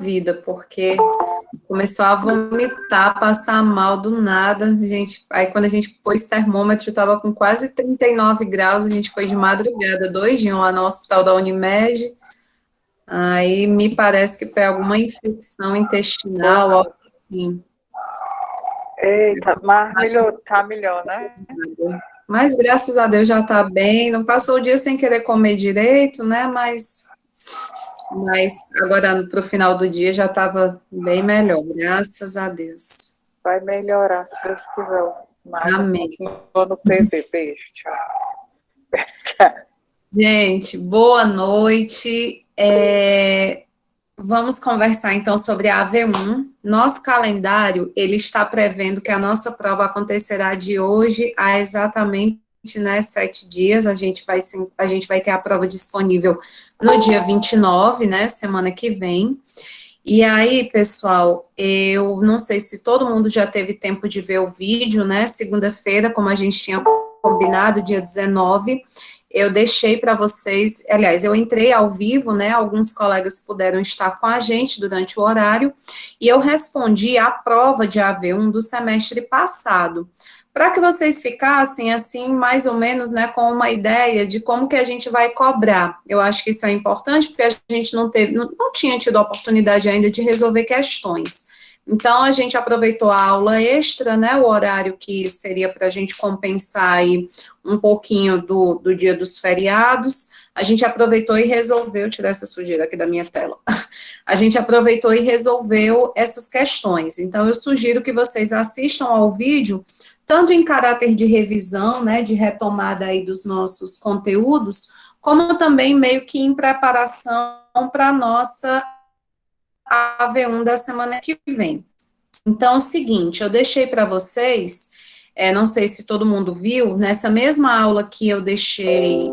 vida, porque começou a vomitar, passar mal do nada, gente. Aí quando a gente pôs termômetro, estava com quase 39 graus, a gente foi de madrugada, 2 dias lá no hospital da Unimed. Aí me parece que foi alguma infecção intestinal, algo assim. Eita, mas melhor, tá melhor, né? Mas graças a Deus já tá bem. Não passou o dia sem querer comer direito, né? Mas agora para o final do dia já estava bem melhor, graças a Deus. Vai melhorar, se Deus quiser. Mas Amém. continua no PV. Beijo, tchau. Gente, boa noite. Vamos conversar então sobre a AV1. Nosso calendário, ele está prevendo que a nossa prova acontecerá de hoje a exatamente, né, 7 dias. A gente vai ter a prova disponível no dia 29, né, semana que vem. E aí, pessoal, eu não sei se todo mundo já teve tempo de ver o vídeo, né? Segunda-feira, como a gente tinha combinado, dia 19, eu deixei para vocês, aliás, eu entrei ao vivo, né? Alguns colegas puderam estar com a gente durante o horário, e eu respondi a prova de AV1 do semestre passado, para que vocês ficassem, assim, mais ou menos, né, com uma ideia de como que a gente vai cobrar. Eu acho que isso é importante, porque a gente não tinha tido a oportunidade ainda de resolver questões. Então, a gente aproveitou a aula extra, né, o horário que seria para a gente compensar aí um pouquinho do dia dos feriados, a gente aproveitou e resolveu, tirar essa sujeira aqui da minha tela, a gente aproveitou e resolveu essas questões. Então, eu sugiro que vocês assistam ao vídeo, tanto em caráter de revisão, né, de retomada aí dos nossos conteúdos, como também meio que em preparação para a nossa AV1 da semana que vem. Então, é o seguinte, eu deixei para vocês, não sei se todo mundo viu, nessa mesma aula que eu deixei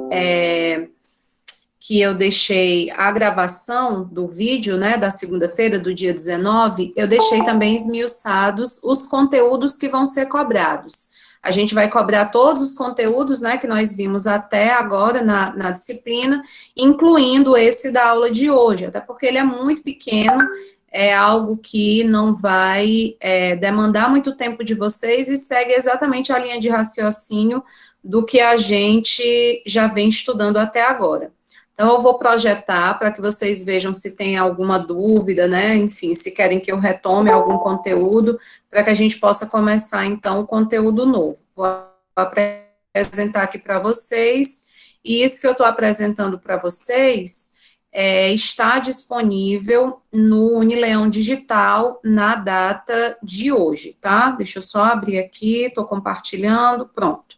a gravação do vídeo, né, da segunda-feira, do dia 19, eu deixei também esmiuçados os conteúdos que vão ser cobrados. A gente vai cobrar todos os conteúdos, né, que nós vimos até agora na disciplina, incluindo esse da aula de hoje, até porque ele é muito pequeno, é algo que não vai demandar muito tempo de vocês e segue exatamente a linha de raciocínio do que a gente já vem estudando até agora. Então, eu vou projetar para que vocês vejam se tem alguma dúvida, né? Enfim, se querem que eu retome algum conteúdo, para que a gente possa começar, então, o conteúdo novo. Vou apresentar aqui para vocês, e isso que eu estou apresentando para vocês está disponível no Unileão Digital na data de hoje, tá? Deixa eu só abrir aqui, estou compartilhando, pronto.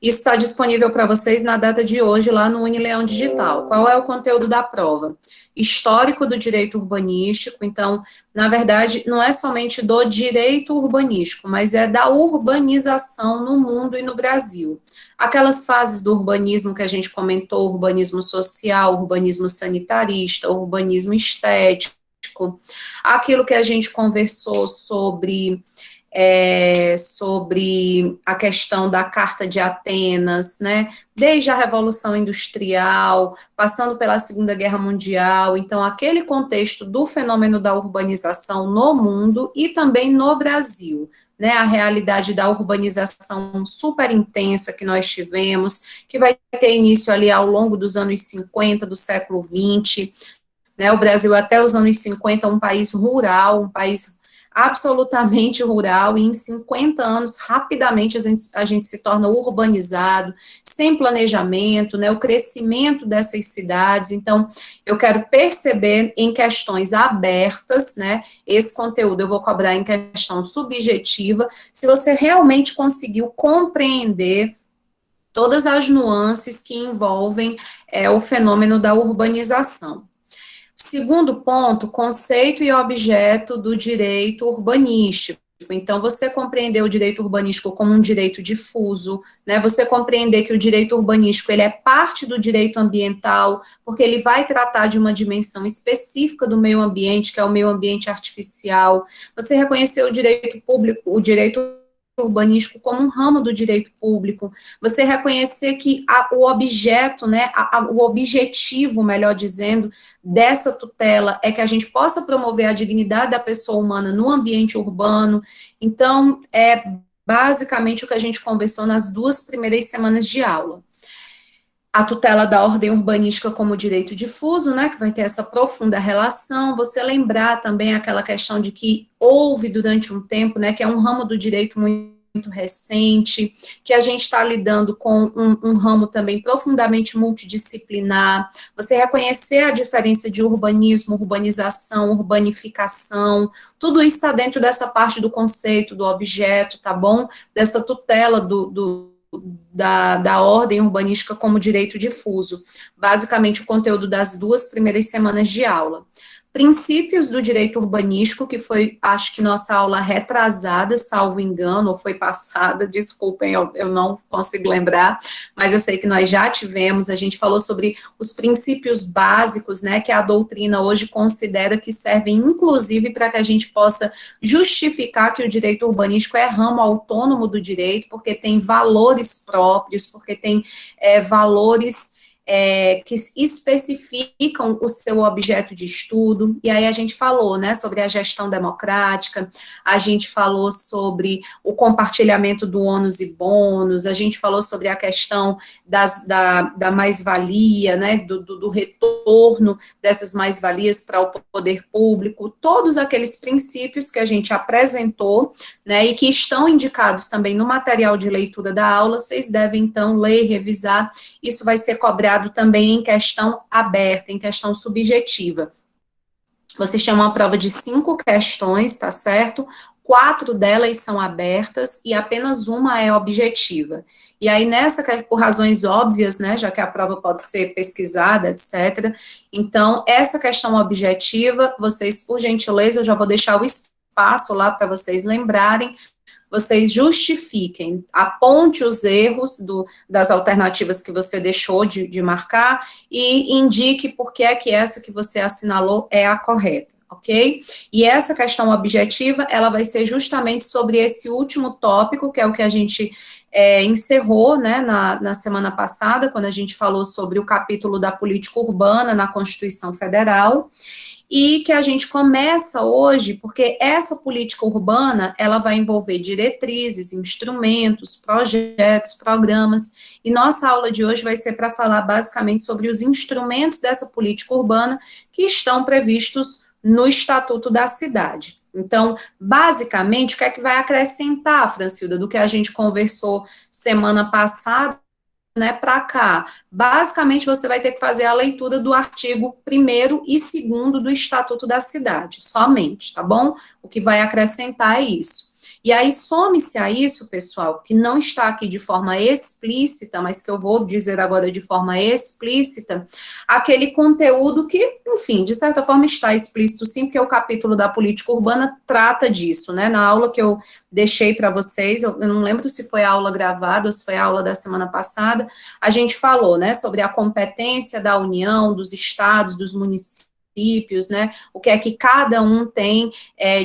Isso está disponível para vocês na data de hoje, lá no Unileão Digital. Qual é o conteúdo da prova? Histórico do direito urbanístico, então, na verdade, não é somente do direito urbanístico, mas é da urbanização no mundo e no Brasil. Aquelas fases do urbanismo que a gente comentou, urbanismo social, urbanismo sanitarista, urbanismo estético, aquilo que a gente conversou sobre a questão da Carta de Atenas, né, desde a Revolução Industrial, passando pela Segunda Guerra Mundial, então aquele contexto do fenômeno da urbanização no mundo e também no Brasil, né, a realidade da urbanização super intensa que nós tivemos, que vai ter início ali ao longo dos anos 50 do século 20, né, o Brasil até os anos 50 um país rural, um país absolutamente rural, e em 50 anos, rapidamente, a gente se torna urbanizado, sem planejamento, né, o crescimento dessas cidades. Então, eu quero perceber em questões abertas, né, esse conteúdo eu vou cobrar em questão subjetiva, se você realmente conseguiu compreender todas as nuances que envolvem o fenômeno da urbanização. Segundo ponto, conceito e objeto do direito urbanístico. Então, você compreender o direito urbanístico como um direito difuso, né, você compreender que o direito urbanístico, ele é parte do direito ambiental, porque ele vai tratar de uma dimensão específica do meio ambiente, que é o meio ambiente artificial, você reconhecer o direito público, o direito urbanístico como um ramo do direito público, você reconhecer que o objeto, né, o objetivo, melhor dizendo, dessa tutela é que a gente possa promover a dignidade da pessoa humana no ambiente urbano. Então, é basicamente o que a gente conversou nas 2 primeiras semanas de aula. A tutela da ordem urbanística como direito difuso, né, que vai ter essa profunda relação, você lembrar também aquela questão de que houve durante um tempo, né, que é um ramo do direito muito recente, que a gente está lidando com um ramo também profundamente multidisciplinar, você reconhecer a diferença de urbanismo, urbanização, urbanificação, tudo isso está dentro dessa parte do conceito, do objeto, tá bom? Dessa tutela da ordem urbanística como direito difuso, basicamente o conteúdo das 2 primeiras semanas de aula. Princípios do direito urbanístico, que foi, acho que nossa aula retrasada, salvo engano, ou foi passada, desculpem, eu não consigo lembrar, mas eu sei que nós já tivemos, a gente falou sobre os princípios básicos, né, que a doutrina hoje considera que servem, inclusive, para que a gente possa justificar que o direito urbanístico é ramo autônomo do direito, porque tem valores próprios, porque tem valores que especificam o seu objeto de estudo, e aí a gente falou, né, sobre a gestão democrática, a gente falou sobre o compartilhamento do ônus e bônus, a gente falou sobre a questão da mais-valia, né, do retorno dessas mais-valias para o poder público, todos aqueles princípios que a gente apresentou, né, e que estão indicados também no material de leitura da aula, vocês devem, então, ler, revisar, isso vai ser cobrado também em questão aberta, em questão subjetiva. Vocês têm uma prova de 5 questões, tá certo? 4 delas são abertas e apenas uma é objetiva. E aí, nessa, por razões óbvias, né, já que a prova pode ser pesquisada, etc., então, essa questão objetiva, vocês, por gentileza, eu já vou deixar o espaço lá para vocês lembrarem, vocês justifiquem, aponte os erros das alternativas que você deixou de marcar e indique por que é que essa que você assinalou é a correta, ok? E essa questão objetiva, ela vai ser justamente sobre esse último tópico, que é o que a gente encerrou, né, na semana passada, quando a gente falou sobre o capítulo da política urbana na Constituição Federal, e que a gente começa hoje, porque essa política urbana, ela vai envolver diretrizes, instrumentos, projetos, programas, e nossa aula de hoje vai ser para falar basicamente sobre os instrumentos dessa política urbana que estão previstos no Estatuto da Cidade. Então, basicamente, o que é que vai acrescentar, Francilda, do que a gente conversou semana passada, né, para cá? Basicamente, você vai ter que fazer a leitura do artigo 1º e 2º do Estatuto da Cidade, somente, tá bom? O que vai acrescentar é isso. E aí, some-se a isso, pessoal, que não está aqui de forma explícita, mas que eu vou dizer agora de forma explícita, aquele conteúdo que, enfim, de certa forma está explícito sim, porque o capítulo da política urbana trata disso, né? Na aula que eu deixei para vocês, eu não lembro se foi a aula gravada ou se foi a aula da semana passada, a gente falou, né, sobre a competência da União, dos estados, dos municípios, né, o que é que cada um tem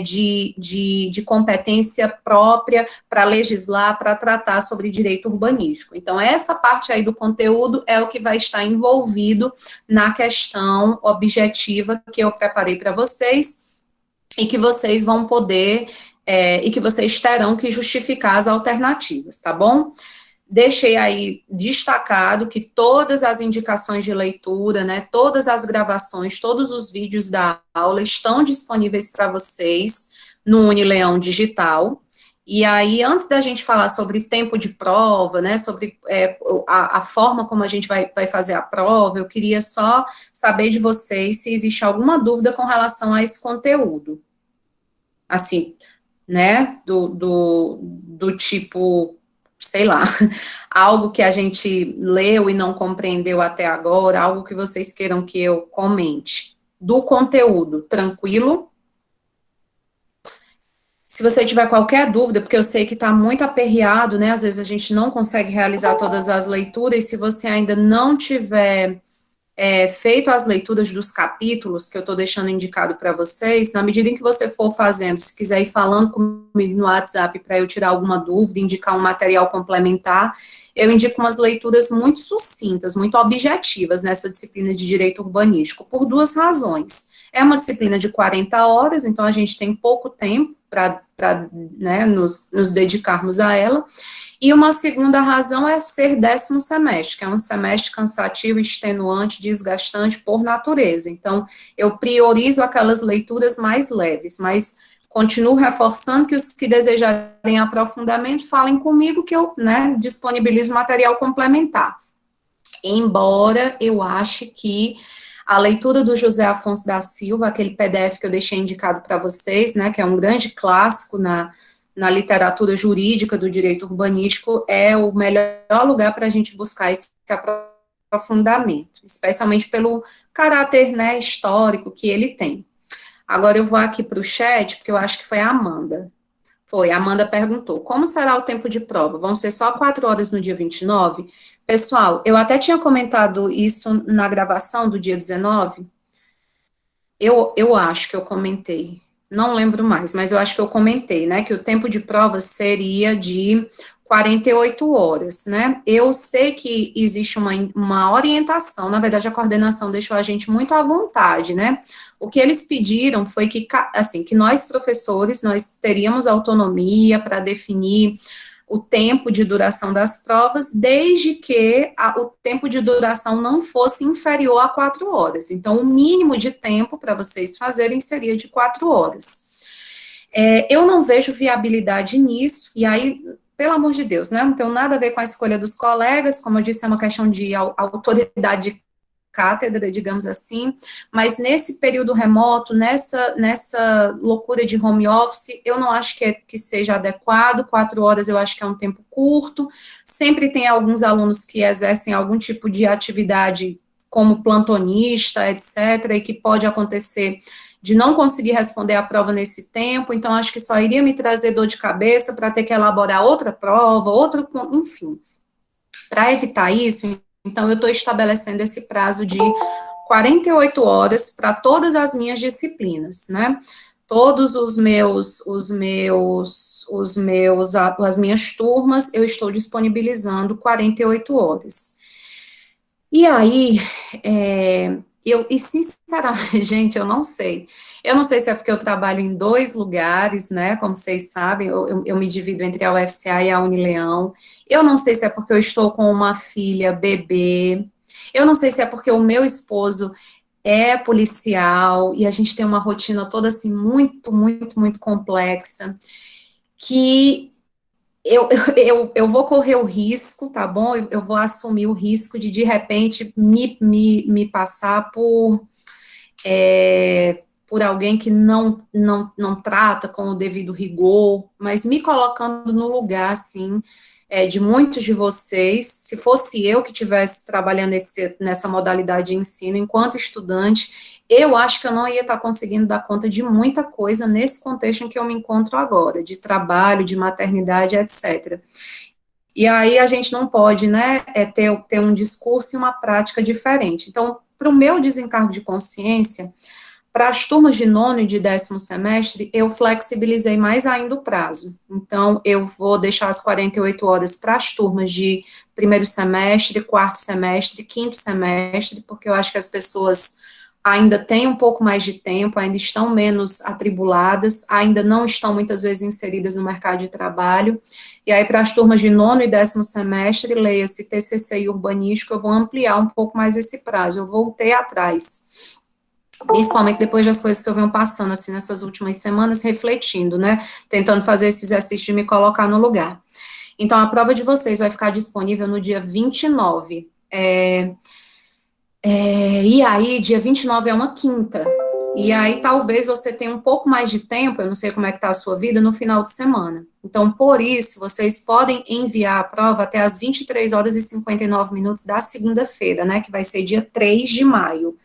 de competência própria para legislar, para tratar sobre direito urbanístico. Então, essa parte aí do conteúdo é o que vai estar envolvido na questão objetiva que eu preparei para vocês, e que vocês vão poder, e que vocês terão que justificar as alternativas, tá bom? Deixei aí destacado que todas as indicações de leitura, né, todas as gravações, todos os vídeos da aula estão disponíveis para vocês no Unileão Digital. E aí, antes da gente falar sobre tempo de prova, né, sobre a forma como a gente vai fazer a prova, eu queria só saber de vocês se existe alguma dúvida com relação a esse conteúdo. Assim, né, do tipo, sei lá, algo que a gente leu e não compreendeu até agora, algo que vocês queiram que eu comente. Do conteúdo, tranquilo? Se você tiver qualquer dúvida, porque eu sei que está muito aperreado, né, às vezes a gente não consegue realizar todas as leituras, se você ainda não tiver feito as leituras dos capítulos, que eu estou deixando indicado para vocês, na medida em que você for fazendo, se quiser ir falando comigo no WhatsApp para eu tirar alguma dúvida, indicar um material complementar, eu indico umas leituras muito sucintas, muito objetivas nessa disciplina de direito urbanístico, por duas razões. É uma disciplina de 40 horas, então a gente tem pouco tempo para né, nos dedicarmos a ela. E uma segunda razão é ser 10º semestre, que é um semestre cansativo, extenuante, desgastante por natureza. Então, eu priorizo aquelas leituras mais leves, mas continuo reforçando que os que desejarem aprofundamento, falem comigo que eu, né, disponibilizo material complementar. Embora eu ache que a leitura do José Afonso da Silva, aquele PDF que eu deixei indicado para vocês, né, que é um grande clássico na literatura jurídica do direito urbanístico, é o melhor lugar para a gente buscar esse aprofundamento, especialmente pelo caráter, né, histórico que ele tem. Agora eu vou aqui para o chat, porque eu acho que foi a Amanda. A Amanda perguntou, como será o tempo de prova? Vão ser só 4 horas no dia 29? Pessoal, eu até tinha comentado isso na gravação do dia 19, eu acho que eu comentei, não lembro mais, mas eu acho que eu comentei, né, que o tempo de prova seria de 48 horas, né, eu sei que existe uma orientação, na verdade a coordenação deixou a gente muito à vontade, né, o que eles pediram foi que, assim, que nós professores, nós teríamos autonomia para definir o tempo de duração das provas, desde que o tempo de duração não fosse inferior a 4 horas. Então, o mínimo de tempo para vocês fazerem seria de 4 horas. Eu não vejo viabilidade nisso, e aí, pelo amor de Deus, né, não tem nada a ver com a escolha dos colegas, como eu disse, é uma questão de autoridade cátedra, digamos assim, mas nesse período remoto, nessa loucura de home office, eu não acho que seja adequado, 4 horas eu acho que é um tempo curto, sempre tem alguns alunos que exercem algum tipo de atividade como plantonista, etc., e que pode acontecer de não conseguir responder a prova nesse tempo, então acho que só iria me trazer dor de cabeça para ter que elaborar outra prova, enfim. Para evitar isso, então eu estou estabelecendo esse prazo de 48 horas para todas as minhas disciplinas, né? Todos as minhas turmas, eu estou disponibilizando 48 horas. E aí, sinceramente, gente, eu não sei. Eu não sei se é porque eu trabalho em 2 lugares, né, como vocês sabem, eu me divido entre a UFCA e a Unileão. Eu não sei se é porque eu estou com uma filha bebê. Eu não sei se é porque o meu esposo é policial e a gente tem uma rotina toda assim muito, muito, muito complexa, que eu vou correr o risco, tá bom? Eu vou assumir o risco de repente, me passar por alguém que não trata com o devido rigor, mas me colocando no lugar, assim, de muitos de vocês, se fosse eu que estivesse trabalhando nessa modalidade de ensino enquanto estudante, eu acho que eu não ia estar conseguindo dar conta de muita coisa nesse contexto em que eu me encontro agora, de trabalho, de maternidade, etc. E aí a gente não pode, né, ter um discurso e uma prática diferente. Então, para o meu desencargo de consciência, para as turmas de 9º e de 10º semestre, eu flexibilizei mais ainda o prazo. Então, eu vou deixar as 48 horas para as turmas de 1º semestre, 4º semestre, 5º semestre, porque eu acho que as pessoas ainda têm um pouco mais de tempo, ainda estão menos atribuladas, ainda não estão muitas vezes inseridas no mercado de trabalho. E aí, para as turmas de 9º e 10º semestre, leia-se TCC e urbanístico, eu vou ampliar um pouco mais esse prazo, eu voltei atrás, principalmente depois das coisas que eu venho passando, assim, nessas últimas semanas, refletindo, né, tentando fazer esse exercício de me colocar no lugar. Então, a prova de vocês vai ficar disponível no dia 29, e aí, dia 29 é uma quinta, e aí talvez você tenha um pouco mais de tempo, eu não sei como é que está a sua vida, no final de semana. Então, por isso, vocês podem enviar a prova até as 23 horas e 59 minutos da segunda-feira, né, que vai ser dia 3 de maio.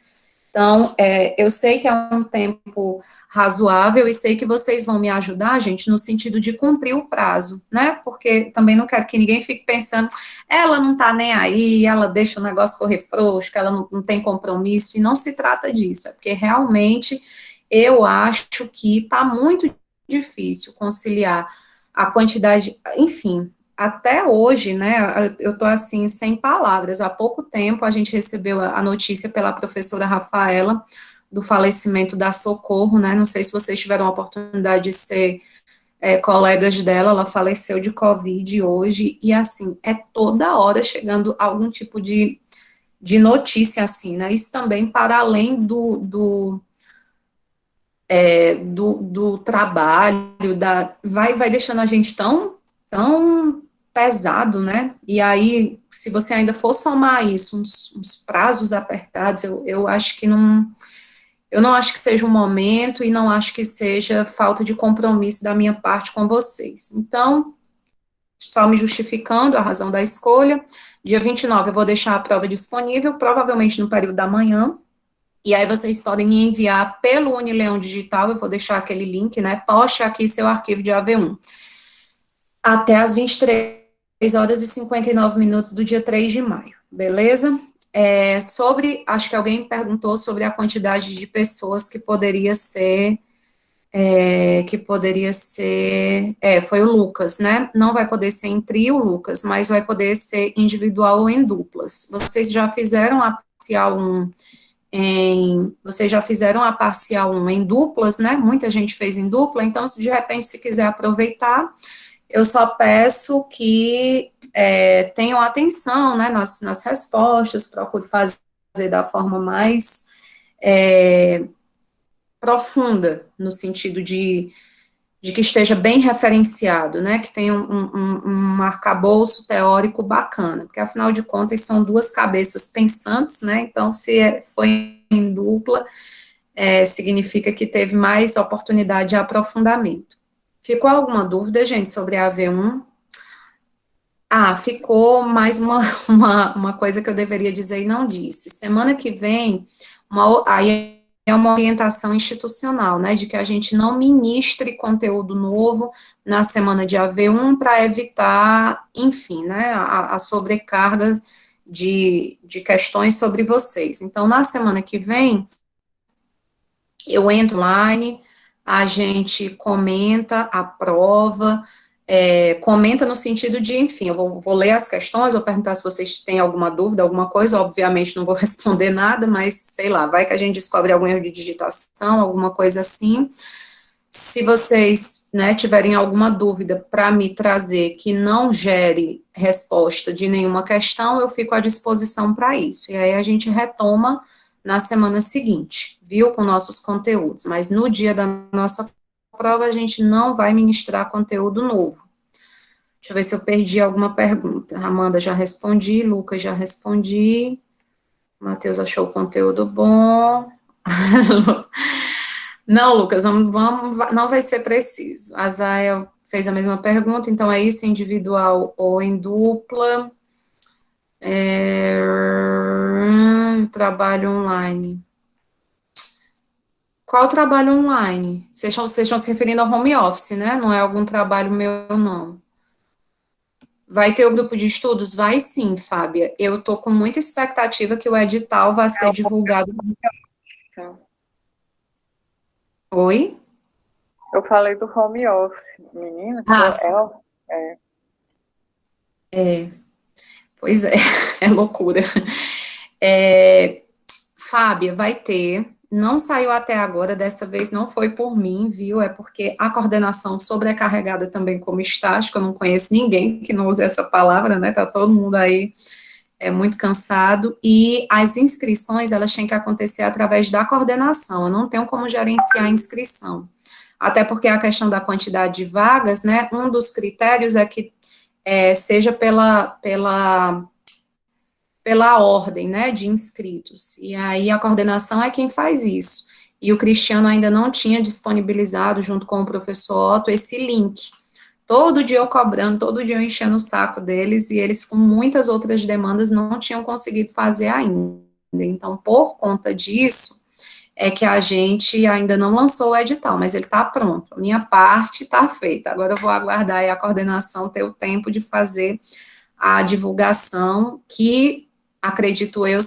Então, eu sei que é um tempo razoável e sei que vocês vão me ajudar, gente, no sentido de cumprir o prazo, né? Porque também não quero que ninguém fique pensando, ela não tá nem aí, ela deixa o negócio correr frouxo, que ela não tem compromisso, e não se trata disso, é porque realmente eu acho que tá muito difícil conciliar a quantidade, enfim, até hoje, né, eu tô assim, sem palavras. Há pouco tempo a gente recebeu a notícia pela professora Rafaela do falecimento da Socorro, né, não sei se vocês tiveram a oportunidade de ser colegas dela, ela faleceu de Covid hoje, e assim, é toda hora chegando algum tipo de notícia assim, né, isso também para além do trabalho, vai deixando a gente tão pesado, né? E aí, se você ainda for somar isso, uns prazos apertados, eu acho que não, eu não acho que seja um momento e não acho que seja falta de compromisso da minha parte com vocês. Então, só me justificando a razão da escolha, dia 29 eu vou deixar a prova disponível, provavelmente no período da manhã, e aí vocês podem me enviar pelo Unileão Digital, eu vou deixar aquele link, né? Poste aqui seu arquivo de AV1. Até as 23 horas e 59 minutos do dia 3 de maio, beleza? Acho que alguém perguntou sobre a quantidade de pessoas que poderia ser, foi o Lucas, né? Não vai poder ser em trio, Lucas, mas vai poder ser individual ou em duplas. Vocês já fizeram a parcial 1 vocês já fizeram a parcial 1 em duplas, né? Muita gente fez em dupla, então, se de repente, se quiser aproveitar, eu só peço que tenham atenção, né, nas respostas, procure fazer da forma mais profunda, no sentido de que esteja bem referenciado, né, que tenha um arcabouço teórico bacana, porque afinal de contas são duas cabeças pensantes, né, então se foi em dupla, significa que teve mais oportunidade de aprofundamento. Ficou alguma dúvida, gente, sobre a AV1? Ficou mais uma coisa que eu deveria dizer e não disse. Semana que vem, aí é uma orientação institucional, né, de que a gente não ministre conteúdo novo na semana de AV1 para evitar, enfim, né, a sobrecarga de questões sobre vocês. Então, na semana que vem, eu entro online, a gente comenta a prova, comenta no sentido de, enfim, eu vou ler as questões, vou perguntar se vocês têm alguma dúvida, alguma coisa, obviamente não vou responder nada, mas, sei lá, vai que a gente descobre algum erro de digitação, alguma coisa assim. Se vocês, né, tiverem alguma dúvida para me trazer que não gere resposta de nenhuma questão, eu fico à disposição para isso, e aí a gente retoma na semana seguinte, viu, com nossos conteúdos, mas no dia da nossa prova a gente não vai ministrar conteúdo novo. Deixa eu ver se eu perdi alguma pergunta. Amanda, já respondi, Lucas, já respondi, Matheus achou o conteúdo bom. Não, Lucas, não vai ser preciso. A Zael fez a mesma pergunta, então é isso, individual ou em dupla. Trabalho online. Qual trabalho online? Vocês estão se referindo ao home office, né? Não é algum trabalho meu, não. Vai ter o grupo de estudos? Vai sim, Fábia. Eu estou com muita expectativa que o edital vai ser divulgado. Oi? Eu falei do home office, menina. Pois é, é loucura. Fábia, vai ter, não saiu até agora, dessa vez não foi por mim, viu, é porque a coordenação sobrecarregada também como estágio, eu não conheço ninguém que não use essa palavra, né, tá todo mundo aí muito cansado, e as inscrições, elas têm que acontecer através da coordenação, eu não tenho como gerenciar a inscrição, até porque a questão da quantidade de vagas, né, um dos critérios é que seja pela ordem, né, de inscritos, e aí a coordenação é quem faz isso, e o Cristiano ainda não tinha disponibilizado, junto com o professor Otto, esse link, todo dia eu cobrando, todo dia eu enchendo o saco deles, e eles com muitas outras demandas não tinham conseguido fazer ainda, então por conta disso, é que a gente ainda não lançou o edital, mas ele está pronto. A minha parte está feita. Agora eu vou aguardar aí a coordenação ter o tempo de fazer a divulgação, que, acredito eu,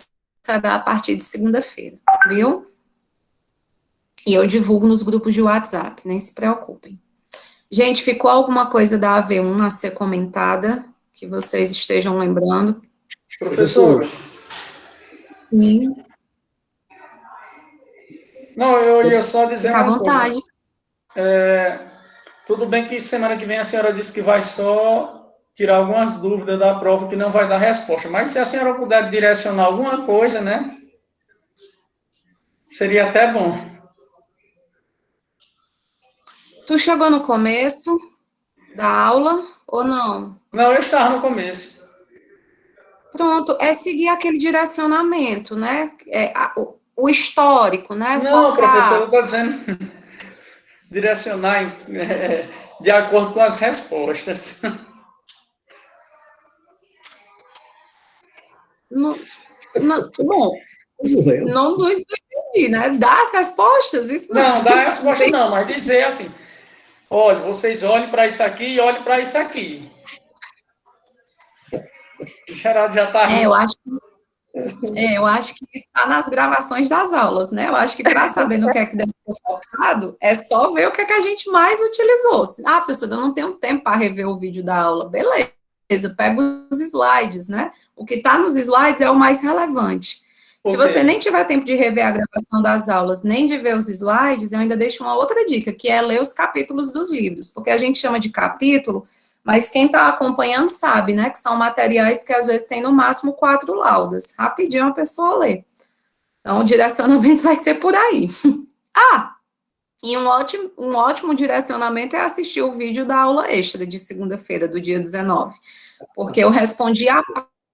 será a partir de segunda-feira, viu? E eu divulgo nos grupos de WhatsApp, nem se preocupem. Gente, ficou alguma coisa da AV1 a ser comentada, que vocês estejam lembrando? Professor, Sim. não, eu ia só dizer Fica à uma coisa. vontade. Tudo bem que semana que vem a senhora disse que vai só tirar algumas dúvidas da prova que não vai dar resposta, mas se a senhora puder direcionar alguma coisa, né, seria até bom. Tu chegou no começo da aula ou não? Não, eu estava no começo. Pronto, é seguir aquele direcionamento, né? O histórico, né? Não, professor, eu Focar. estou dizendo direcionar de acordo com as respostas. Bom, não entendi, né? Dar as respostas, isso Não, dar a não resposta tem. não, mas dizer assim, olha, vocês olhem para isso aqui e olhem para isso aqui. O Geraldo já está É, rindo. eu acho que está nas gravações das aulas, né? Eu acho que para saber no que é que deve ser focado, é só ver o que é que a gente mais utilizou. Ah, professor, eu não tenho tempo para rever o vídeo da aula. Beleza, eu pego os slides, né? O que está nos slides é o mais relevante. Se você Ok. nem tiver tempo de rever a gravação das aulas, nem de ver os slides, eu ainda deixo uma outra dica, que é ler os capítulos dos livros, porque a gente chama de capítulo, mas quem está acompanhando sabe, né, que são materiais que às vezes tem no máximo 4 laudas. Rapidinho a pessoa lê. Então, o direcionamento vai ser por aí. Ah, e um ótimo direcionamento é assistir o vídeo da aula extra de segunda-feira, do dia 19, porque eu respondi a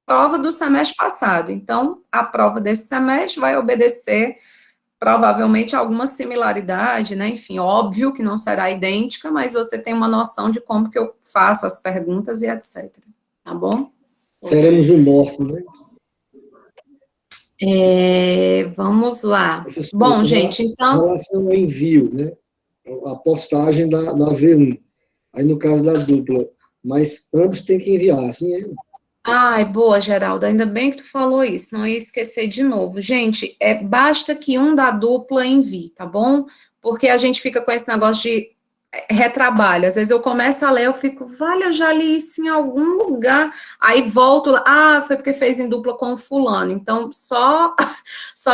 prova do semestre passado. Então, a prova desse semestre vai obedecer provavelmente alguma similaridade, né? Enfim, óbvio que não será idêntica, mas você tem uma noção de como que eu faço as perguntas e etc. Tá bom? Teremos um morto, né? Vamos lá. Professor, Bom, com gente, então. relação ao envio, né? A postagem da V1. Aí, no caso da dupla. Mas ambos têm que enviar, assim é? Ai, boa, Geraldo. Ainda bem que tu falou isso, não ia esquecer de novo. Gente, basta que um da dupla envie, tá bom? Porque a gente fica com esse negócio de retrabalho. Às vezes eu começo a ler, eu fico, vale, eu já li isso em algum lugar. Aí volto lá, foi porque fez em dupla com o fulano. Então, só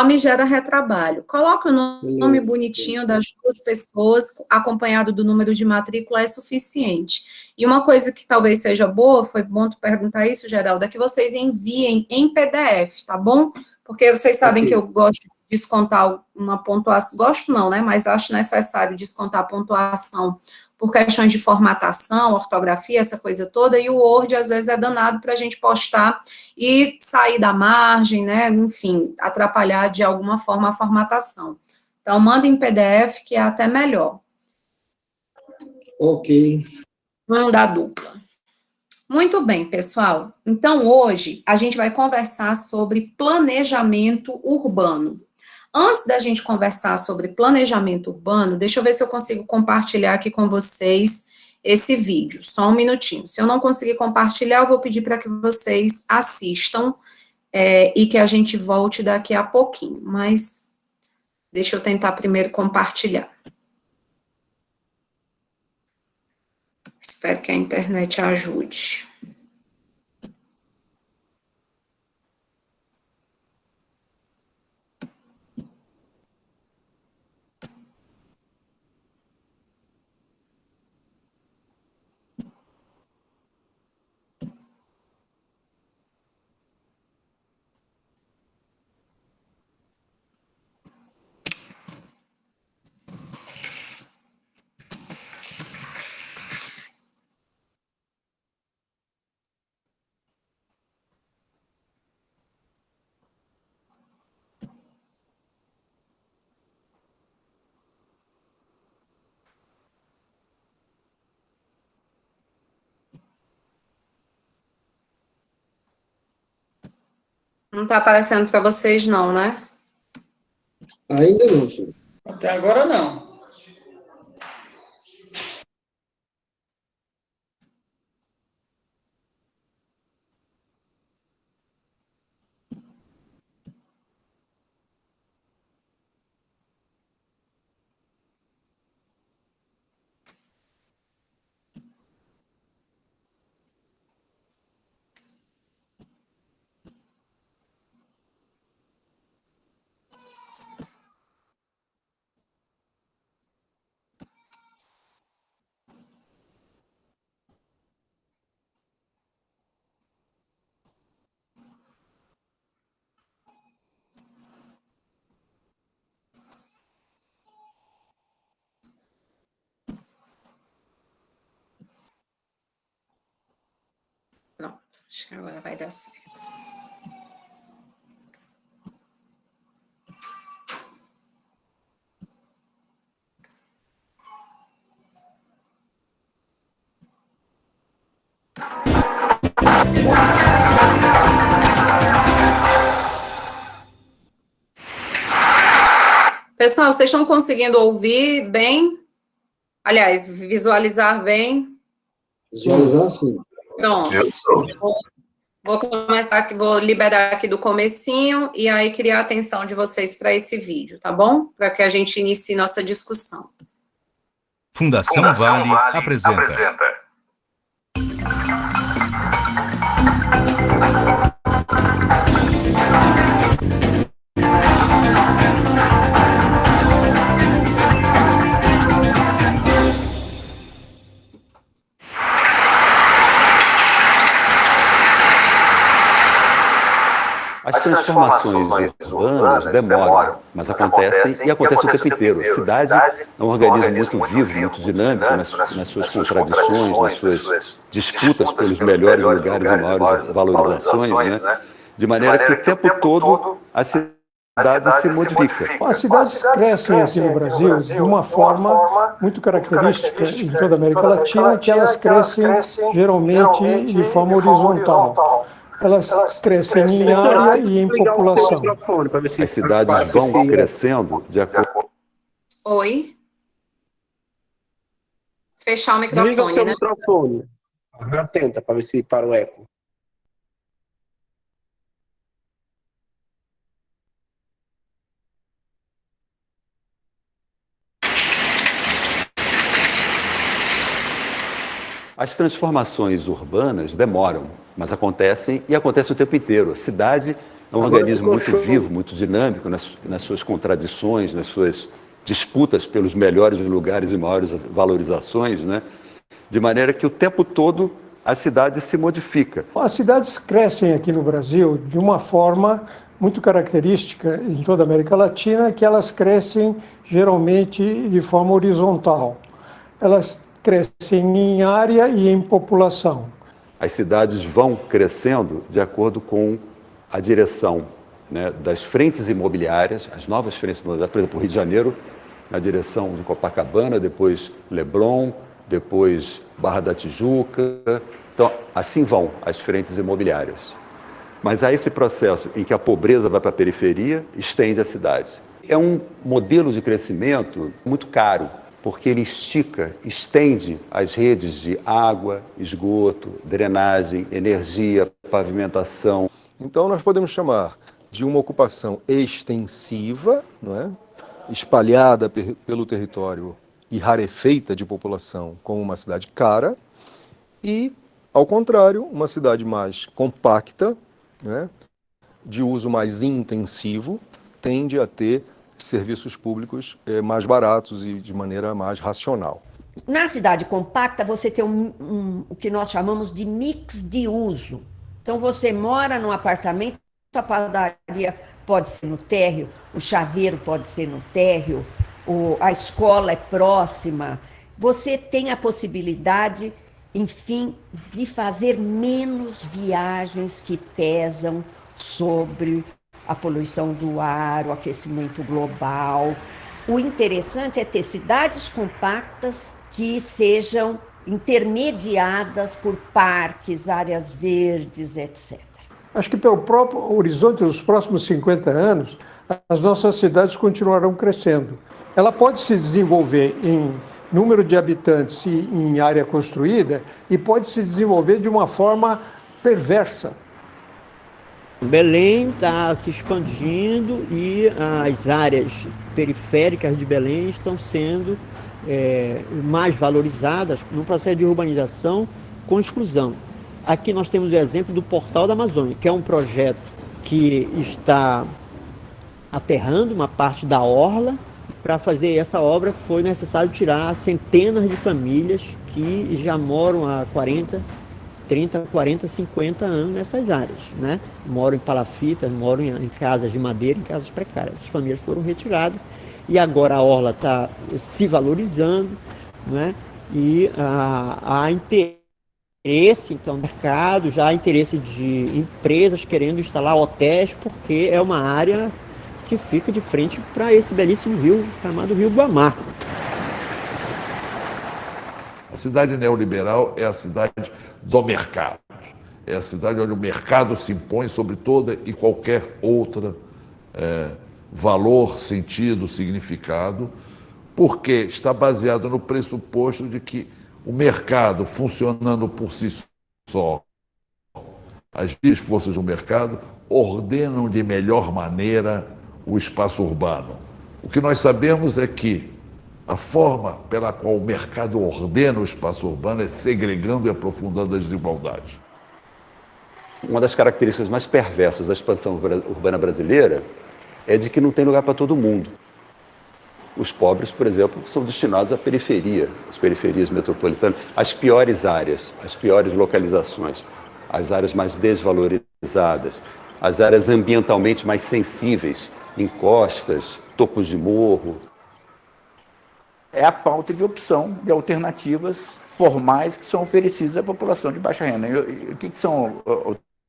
me gera retrabalho. Coloca o nome bonitinho das duas pessoas, acompanhado do número de matrícula, é suficiente. E uma coisa que talvez seja boa, foi bom tu perguntar isso, Geraldo, é que vocês enviem em PDF, tá bom? Porque vocês sabem que eu gosto de descontar uma pontuação, gosto não, né, mas acho necessário descontar a pontuação por questões de formatação, ortografia, essa coisa toda, e o Word, às vezes, é danado para a gente postar e sair da margem, né, enfim, atrapalhar de alguma forma a formatação. Então, manda em PDF, que é até melhor. Ok. Da dupla. Muito bem, pessoal. Então, hoje, a gente vai conversar sobre planejamento urbano. Antes da gente conversar sobre planejamento urbano, deixa eu ver se eu consigo compartilhar aqui com vocês esse vídeo. Só um minutinho. Se eu não conseguir compartilhar, eu vou pedir para que vocês assistam e que a gente volte daqui a pouquinho. Mas deixa eu tentar primeiro compartilhar. Espero que a internet ajude. Não está aparecendo para vocês, não, né? Ainda não, senhor. Até agora não. Pronto, acho que agora vai dar certo. Pessoal, vocês estão conseguindo ouvir bem? Aliás, visualizar bem? Visualizar, sim. Pronto. Vou começar aqui, vou liberar aqui do comecinho e aí criar a atenção de vocês para esse vídeo, tá bom? Para que a gente inicie nossa discussão. Fundação Vale apresenta. As transformações urbanas demoram, mas acontecem e acontecem o tempo inteiro. A cidade é um organismo muito vivo, muito dinâmico nas suas contradições, nas suas disputas pelos melhores lugares e maiores valorizações, né? De maneira que o tempo todo a cidade se modifica. As cidades crescem aqui no Brasil de uma forma muito característica em toda a América Latina, que elas crescem geralmente de forma horizontal. Elas crescem em área e em população. As cidades vão crescendo de acordo... Oi? Fechar o microfone, Liga o seu né? microfone. Tenta, para ver se para o eco. As transformações urbanas demoram, mas acontecem e acontecem o tempo inteiro. A cidade é um organismo muito vivo, muito dinâmico nas suas contradições, nas suas disputas pelos melhores lugares e maiores valorizações, né? De maneira que o tempo todo a cidade se modifica. As cidades crescem aqui no Brasil de uma forma muito característica em toda a América Latina, que elas crescem geralmente de forma horizontal. Elas crescem em área e em população. As cidades vão crescendo de acordo com a direção, né, das frentes imobiliárias, as novas frentes imobiliárias, por exemplo, o Rio de Janeiro, na direção de Copacabana, depois Leblon, depois Barra da Tijuca. Então, assim vão as frentes imobiliárias. Mas há esse processo em que a pobreza vai para a periferia, estende a cidade. É um modelo de crescimento muito caro, porque ele estica, estende as redes de água, esgoto, drenagem, energia, pavimentação. Então, nós podemos chamar de uma ocupação extensiva, não é? Espalhada pelo território e rarefeita de população, como uma cidade cara, e, ao contrário, uma cidade mais compacta, né? De uso mais intensivo, tende a ter serviços públicos mais baratos e de maneira mais racional. Na cidade compacta, você tem o que nós chamamos de mix de uso. Então, você mora num apartamento, a padaria pode ser no térreo, o chaveiro pode ser no térreo, a escola é próxima. Você tem a possibilidade, enfim, de fazer menos viagens que pesam sobre a poluição do ar, o aquecimento global. O interessante é ter cidades compactas que sejam intermediadas por parques, áreas verdes, etc. Acho que pelo próprio horizonte dos próximos 50 anos, as nossas cidades continuarão crescendo. Ela pode se desenvolver em número de habitantes e em área construída e pode se desenvolver de uma forma perversa. Belém está se expandindo e as áreas periféricas de Belém estão sendo mais valorizadas no processo de urbanização com exclusão. Aqui nós temos o exemplo do Portal da Amazônia, que é um projeto que está aterrando uma parte da orla. Para fazer essa obra foi necessário tirar centenas de famílias que já moram há 30, 40, 50 anos nessas áreas, né? Moram em palafitas, moram em casas de madeira, em casas precárias. Essas famílias foram retiradas e agora a orla está se valorizando, né? E há interesse, então, no mercado, já há interesse de empresas querendo instalar hotéis, porque é uma área que fica de frente para esse belíssimo rio chamado Rio Guamá. A cidade neoliberal é a cidade do mercado. É a cidade onde o mercado se impõe sobre toda e qualquer outra valor, sentido, significado, porque está baseado no pressuposto de que o mercado, funcionando por si só, as forças do mercado ordenam de melhor maneira o espaço urbano. O que nós sabemos é que a forma pela qual o mercado ordena o espaço urbano é segregando e aprofundando as desigualdades. Uma das características mais perversas da expansão urbana brasileira é de que não tem lugar para todo mundo. Os pobres, por exemplo, são destinados à periferia, às periferias metropolitanas, às piores áreas, às piores localizações, às áreas mais desvalorizadas, às áreas ambientalmente mais sensíveis, encostas, topos de morro. É a falta de opção de alternativas formais que são oferecidas à população de baixa renda. E o que são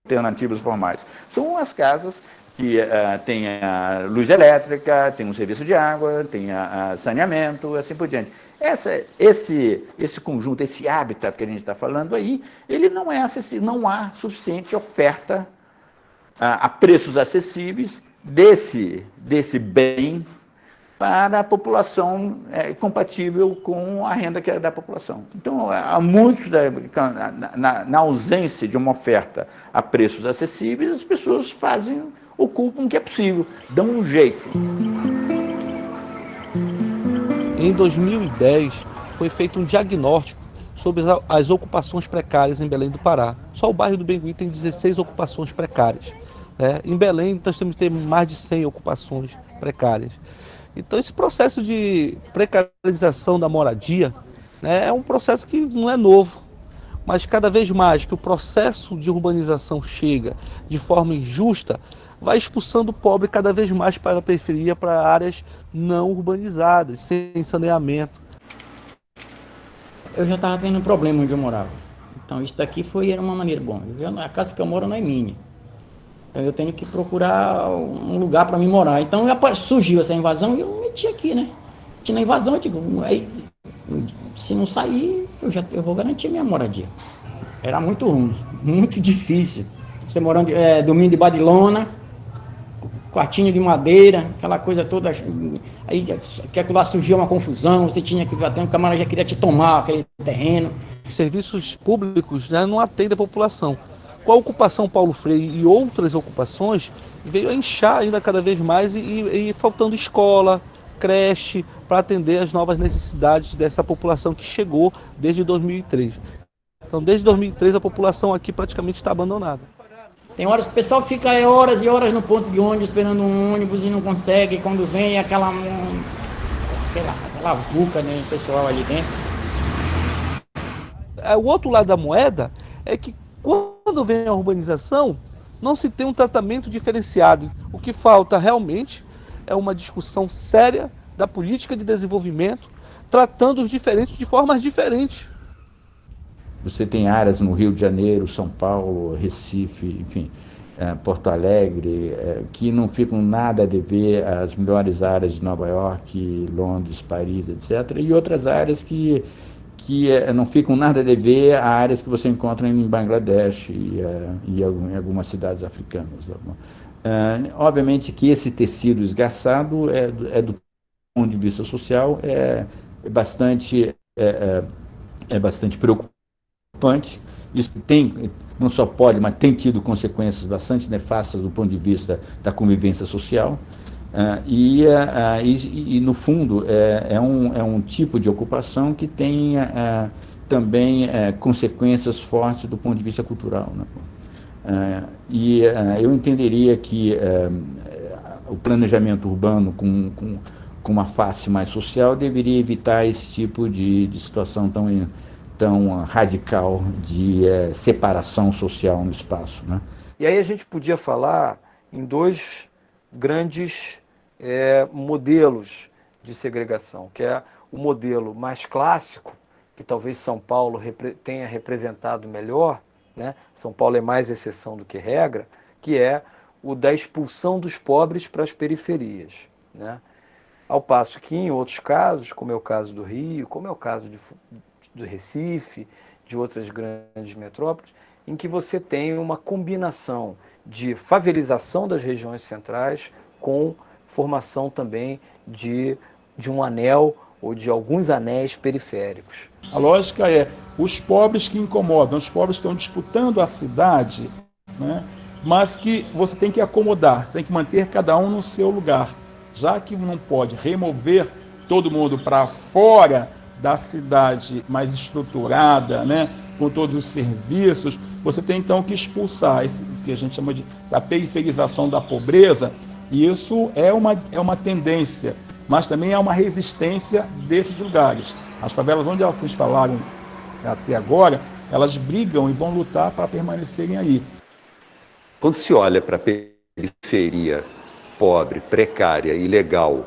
alternativas formais? São as casas que têm a luz elétrica, tem um serviço de água, tem a saneamento, assim por diante. Esse conjunto, esse habitat que a gente está falando aí, ele não é acessível, não há suficiente oferta a preços acessíveis desse bem para a população compatível com a renda que é da população. Então, há muitos, na ausência de uma oferta a preços acessíveis, as pessoas ocupam o que é possível, dão um jeito. Em 2010, foi feito um diagnóstico sobre as ocupações precárias em Belém do Pará. Só o bairro do Bengui tem 16 ocupações precárias. Em Belém, nós temos que ter mais de 100 ocupações precárias. Então, esse processo de precarização da moradia, é um processo que não é novo, mas cada vez mais que o processo de urbanização chega de forma injusta, vai expulsando o pobre cada vez mais para a periferia, para áreas não urbanizadas, sem saneamento. Eu já estava tendo um problema onde eu morava. Então, isso daqui era uma maneira, a casa que eu moro não é minha. Então eu tenho que procurar um lugar para me morar. Então surgiu essa invasão e eu meti aqui, né? Meti na invasão, eu digo, aí, se não sair, eu vou garantir minha moradia. Era muito ruim, muito difícil. Você morando, dormindo de badilona, quartinho de madeira, aquela coisa toda. Aí que lá surgiu uma confusão, você tinha que bater, um camarada já queria te tomar aquele terreno. Os serviços públicos não atendem a população. Com a ocupação Paulo Freire e outras ocupações, veio a inchar ainda cada vez mais e faltando escola, creche, para atender as novas necessidades dessa população que chegou desde 2003. Então, desde 2003, a população aqui praticamente está abandonada. Tem horas que o pessoal fica horas e horas no ponto de ônibus, esperando um ônibus e não consegue, e quando vem aquela vulca, né, o pessoal ali dentro. O outro lado da moeda é que quando vem a urbanização, não se tem um tratamento diferenciado. O que falta realmente é uma discussão séria da política de desenvolvimento, tratando os diferentes de formas diferentes. Você tem áreas no Rio de Janeiro, São Paulo, Recife, enfim, Porto Alegre, que não ficam nada a dever às melhores áreas de Nova York, Londres, Paris, etc. E outras áreas que não ficam nada a dever a áreas que você encontra em Bangladesh e em algumas cidades africanas. Obviamente que esse tecido esgarçado do ponto de vista social é bastante preocupante. Isso tem, não só pode, mas tem tido consequências bastante nefastas do ponto de vista da convivência social. No fundo, é um tipo de ocupação que tem também consequências fortes do ponto de vista cultural, né? Eu entenderia que o planejamento urbano com uma face mais social deveria evitar esse tipo de situação tão radical de separação social no espaço, né? E aí a gente podia falar em dois grandes modelos de segregação, que é o modelo mais clássico, que talvez São Paulo tenha representado melhor, né? São Paulo é mais exceção do que regra, que é o da expulsão dos pobres para as periferias, né? Ao passo que em outros casos, como é o caso do Rio, como é o caso do Recife, de outras grandes metrópoles, em que você tem uma combinação de favelização das regiões centrais com formação também de um anel ou de alguns anéis periféricos. A lógica é os pobres que incomodam, os pobres que estão disputando a cidade, né? Mas que você tem que acomodar, tem que manter cada um no seu lugar. Já que não pode remover todo mundo para fora da cidade mais estruturada, né, com todos os serviços, você tem então que expulsar esse que a gente chama da periferização da pobreza, e isso é uma tendência, mas também é uma resistência desses lugares. As favelas onde elas se instalaram até agora, elas brigam e vão lutar para permanecerem aí. Quando se olha para a periferia pobre, precária, ilegal,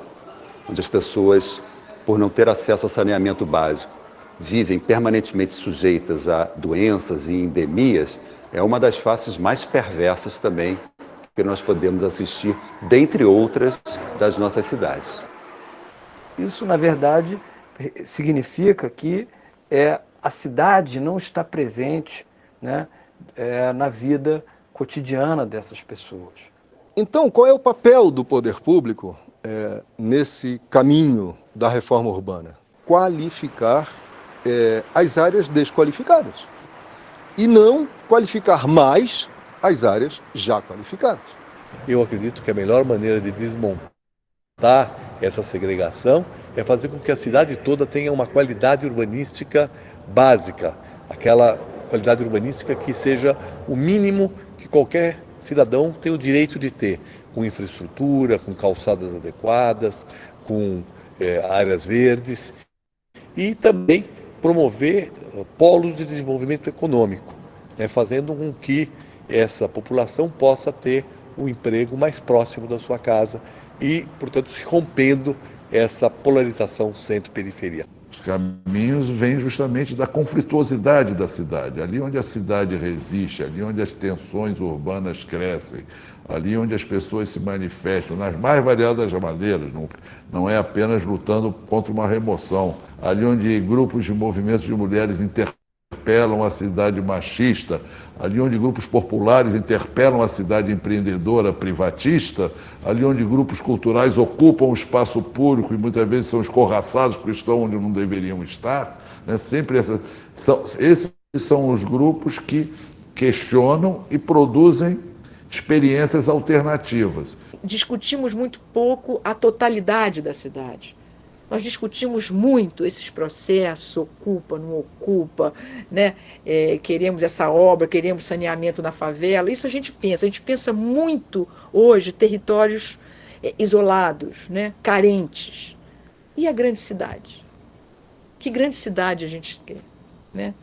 onde as pessoas, por não ter acesso a saneamento básico, vivem permanentemente sujeitas a doenças e endemias, é uma das faces mais perversas também que nós podemos assistir, dentre outras, das nossas cidades. Isso, na verdade, significa que a cidade não está presente, né, na vida cotidiana dessas pessoas. Então, qual é o papel do poder público nesse caminho da reforma urbana? Qualificar as áreas desqualificadas e não qualificar mais as áreas já qualificadas. Eu acredito que a melhor maneira de desmontar essa segregação é fazer com que a cidade toda tenha uma qualidade urbanística básica, aquela qualidade urbanística que seja o mínimo que qualquer cidadão tem o direito de ter, com infraestrutura, com calçadas adequadas, com áreas verdes, e também promover polos de desenvolvimento econômico, né, fazendo com que essa população possa ter um emprego mais próximo da sua casa e, portanto, se rompendo essa polarização centro-periferia. Os caminhos vêm justamente da conflituosidade da cidade. Ali onde a cidade resiste, ali onde as tensões urbanas crescem, ali onde as pessoas se manifestam nas mais variadas maneiras, não é apenas lutando contra uma remoção, ali onde grupos de movimentos de mulheres interpelam a cidade machista, ali onde grupos populares interpelam a cidade empreendedora privatista, ali onde grupos culturais ocupam o espaço público e muitas vezes são escorraçados porque estão onde não deveriam estar, né? Sempre esses são os grupos que questionam e produzem experiências alternativas. Discutimos muito pouco a totalidade da cidade. Nós discutimos muito esses processos, ocupa, não ocupa, né? Queremos essa obra, queremos saneamento na favela. Isso a gente pensa muito hoje territórios isolados, né? Carentes. E a grande cidade? Que grande cidade a gente quer, né?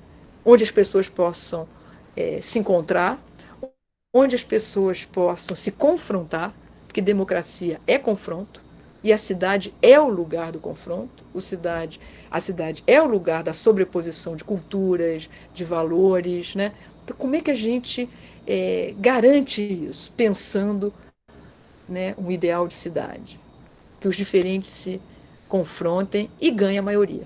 Onde as pessoas possam se encontrar, onde as pessoas possam se confrontar, porque democracia é confronto, e a cidade é o lugar do confronto, a cidade é o lugar da sobreposição de culturas, de valores, né? Então, como é que a gente garante isso, pensando, né, um ideal de cidade? Que os diferentes se confrontem e ganhem a maioria.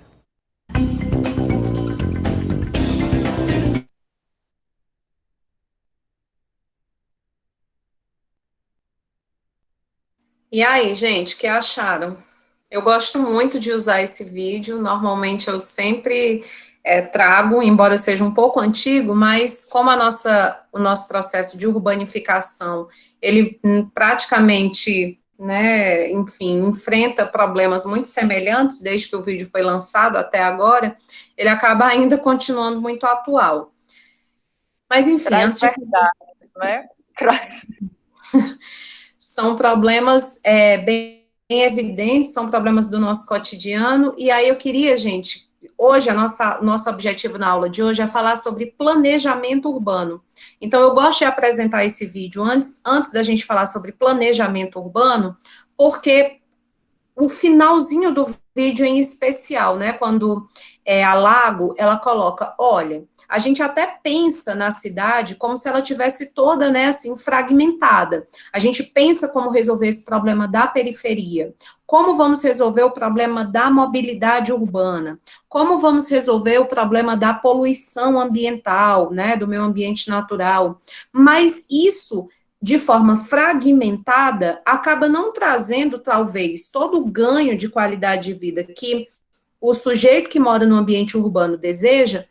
E aí, gente, o que acharam? Eu gosto muito de usar esse vídeo, normalmente eu sempre trago, embora seja um pouco antigo, mas como o nosso processo de urbanificação, ele praticamente, né, enfim, enfrenta problemas muito semelhantes desde que o vídeo foi lançado até agora, ele acaba ainda continuando muito atual. Mas, enfim, Traz antes de... verdades, né? Traz. São problemas bem evidentes, são problemas do nosso cotidiano, e aí eu queria, gente, hoje, nosso objetivo na aula de hoje é falar sobre planejamento urbano. Então, eu gosto de apresentar esse vídeo antes da gente falar sobre planejamento urbano, porque o finalzinho do vídeo em especial, né, quando a Lago, ela coloca, olha, a gente até pensa na cidade como se ela tivesse toda, né, assim, fragmentada. A gente pensa como resolver esse problema da periferia, como vamos resolver o problema da mobilidade urbana, como vamos resolver o problema da poluição ambiental, né, do meio ambiente natural, mas isso, de forma fragmentada, acaba não trazendo, talvez, todo o ganho de qualidade de vida que o sujeito que mora no ambiente urbano deseja,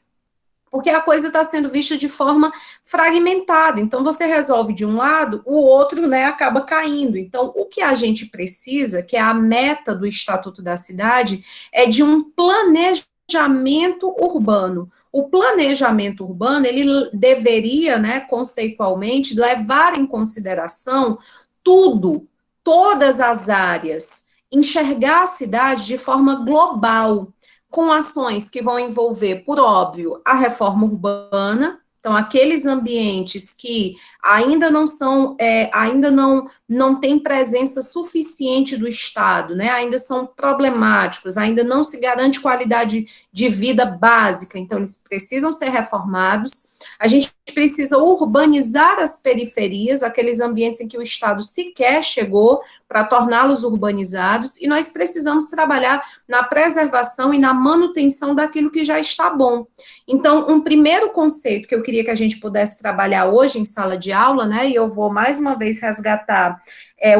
porque a coisa está sendo vista de forma fragmentada. Então, você resolve de um lado, o outro, né, acaba caindo. Então, o que a gente precisa, que é a meta do Estatuto da Cidade, é de um planejamento urbano. O planejamento urbano, ele deveria, né, conceitualmente, levar em consideração tudo, todas as áreas, enxergar a cidade de forma global, com ações que vão envolver, por óbvio, a reforma urbana, então aqueles ambientes que ainda não são, ainda não tem presença suficiente do Estado, né, ainda são problemáticos, ainda não se garante qualidade de vida básica, então eles precisam ser reformados. A gente precisa urbanizar as periferias, aqueles ambientes em que o Estado sequer chegou, para torná-los urbanizados, e nós precisamos trabalhar na preservação e na manutenção daquilo que já está bom. Então, um primeiro conceito que eu queria que a gente pudesse trabalhar hoje em sala de aula, né, e eu vou mais uma vez resgatar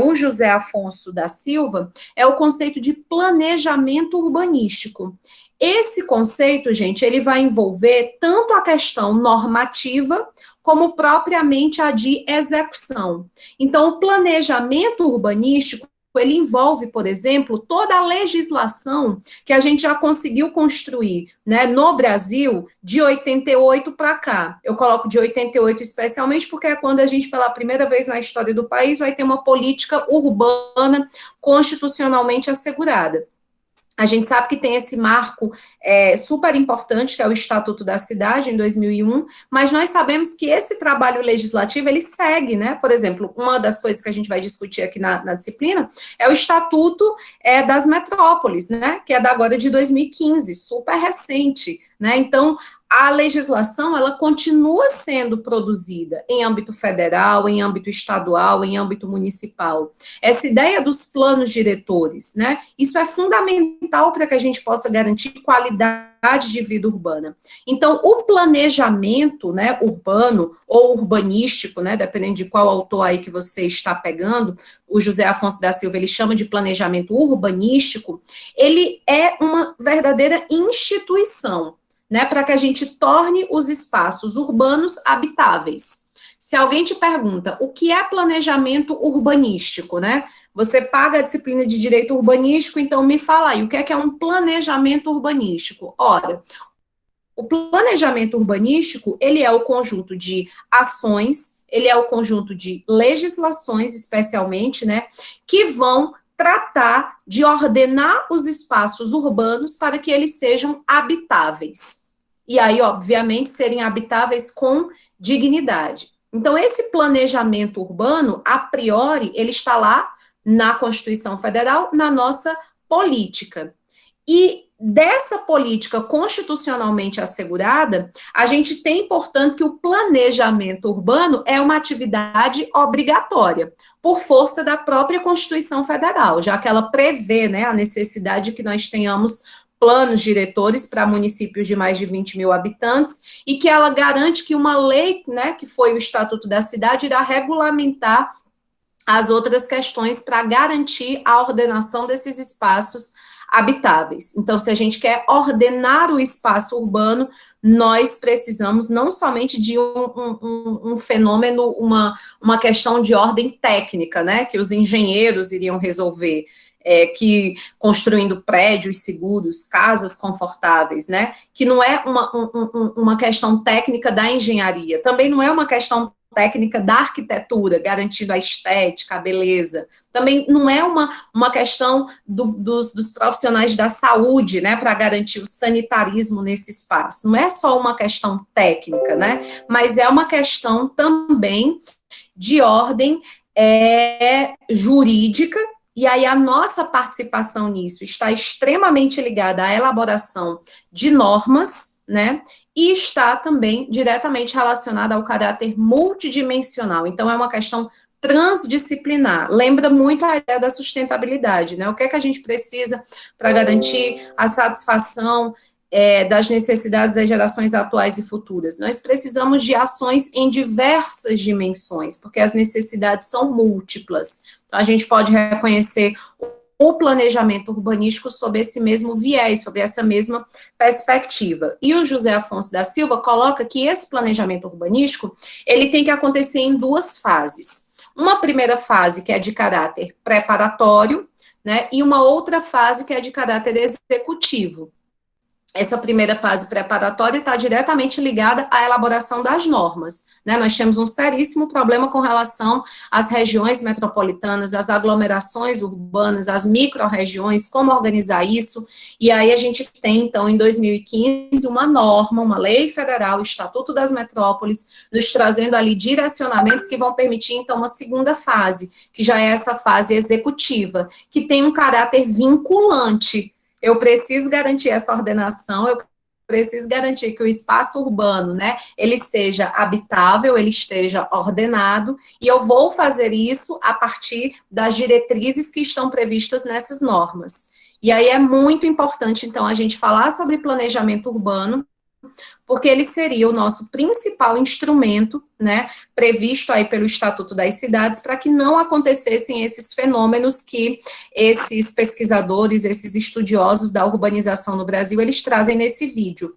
o José Afonso da Silva, é o conceito de planejamento urbanístico. Esse conceito, gente, ele vai envolver tanto a questão normativa, como propriamente a de execução. Então, o planejamento urbanístico, ele envolve, por exemplo, toda a legislação que a gente já conseguiu construir, né, no Brasil, de 88 para cá. Eu coloco de 88 especialmente porque é quando a gente, pela primeira vez na história do país, vai ter uma política urbana constitucionalmente assegurada. A gente sabe que tem esse marco super importante, que é o Estatuto da Cidade, em 2001, mas nós sabemos que esse trabalho legislativo, ele segue, né, por exemplo, uma das coisas que a gente vai discutir aqui na disciplina, é o Estatuto das Metrópoles, né, que é da agora de 2015, super recente, né, então, a legislação, ela continua sendo produzida em âmbito federal, em âmbito estadual, em âmbito municipal. Essa ideia dos planos diretores, né, isso é fundamental para que a gente possa garantir qualidade de vida urbana. Então, o planejamento, né, urbano ou urbanístico, né, dependendo de qual autor aí que você está pegando, o José Afonso da Silva, ele chama de planejamento urbanístico, ele é uma verdadeira instituição, né, para que a gente torne os espaços urbanos habitáveis. Se alguém te pergunta o que é planejamento urbanístico, né, você paga a disciplina de direito urbanístico, então me fala aí, o que é um planejamento urbanístico? Ora, o planejamento urbanístico, ele é o conjunto de ações, ele é o conjunto de legislações, especialmente, né, que vão tratar de ordenar os espaços urbanos para que eles sejam habitáveis. E aí, obviamente, serem habitáveis com dignidade. Então, esse planejamento urbano, a priori, ele está lá na Constituição Federal, na nossa política. E dessa política constitucionalmente assegurada, a gente tem, portanto, que o planejamento urbano é uma atividade obrigatória, por força da própria Constituição Federal, já que ela prevê, né, a necessidade de que nós tenhamos planos diretores para municípios de mais de 20 mil habitantes, e que ela garante que uma lei, né, que foi o Estatuto da Cidade, irá regulamentar as outras questões para garantir a ordenação desses espaços habitáveis. Então, se a gente quer ordenar o espaço urbano, nós precisamos não somente de um fenômeno, uma questão de ordem técnica, né, que os engenheiros iriam resolver, que construindo prédios seguros, casas confortáveis, né, que não é uma questão técnica da engenharia, também não é uma questão técnica da arquitetura, garantindo a estética, a beleza, também não é uma questão dos profissionais da saúde, né, para garantir o sanitarismo nesse espaço, não é só uma questão técnica, né, mas é uma questão também de ordem jurídica. E aí a nossa participação nisso está extremamente ligada à elaboração de normas, né, e está também diretamente relacionada ao caráter multidimensional. Então, é uma questão transdisciplinar. Lembra muito a ideia da sustentabilidade, né? O que é que a gente precisa para garantir a satisfação das necessidades das gerações atuais e futuras? Nós precisamos de ações em diversas dimensões, porque as necessidades são múltiplas. Então, a gente pode reconhecer o planejamento urbanístico sob esse mesmo viés, sob essa mesma perspectiva. E o José Afonso da Silva coloca que esse planejamento urbanístico, ele tem que acontecer em duas fases. Uma primeira fase que é de caráter preparatório, né, e uma outra fase que é de caráter executivo. Essa primeira fase preparatória está diretamente ligada à elaboração das normas, né? Nós temos um seríssimo problema com relação às regiões metropolitanas, às aglomerações urbanas, às micro-regiões, como organizar isso, e aí a gente tem, então, em 2015, uma norma, uma lei federal, o Estatuto das Metrópoles, nos trazendo ali direcionamentos que vão permitir, então, uma segunda fase, que já é essa fase executiva, que tem um caráter vinculante. Eu preciso garantir essa ordenação, eu preciso garantir que o espaço urbano, né, ele seja habitável, ele esteja ordenado, e eu vou fazer isso a partir das diretrizes que estão previstas nessas normas. E aí é muito importante, então, a gente falar sobre planejamento urbano, porque ele seria o nosso principal instrumento, né, previsto aí pelo Estatuto das Cidades, para que não acontecessem esses fenômenos que esses pesquisadores, esses estudiosos da urbanização no Brasil, eles trazem nesse vídeo.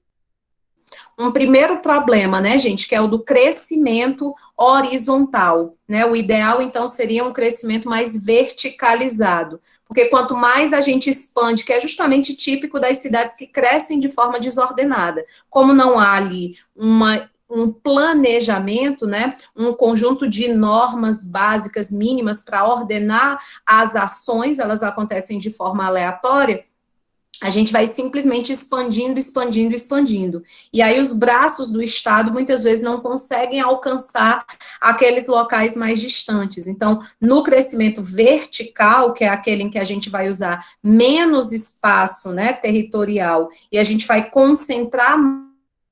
Um primeiro problema, né, gente, que é o do crescimento horizontal, né, o ideal, então, seria um crescimento mais verticalizado, porque quanto mais a gente expande, que é justamente típico das cidades que crescem de forma desordenada, como não há ali um planejamento, né, um conjunto de normas básicas mínimas para ordenar as ações, elas acontecem de forma aleatória, a gente vai simplesmente expandindo, expandindo, expandindo. E aí os braços do Estado muitas vezes não conseguem alcançar aqueles locais mais distantes. Então, no crescimento vertical, que é aquele em que a gente vai usar menos espaço, né, territorial, e a gente vai concentrar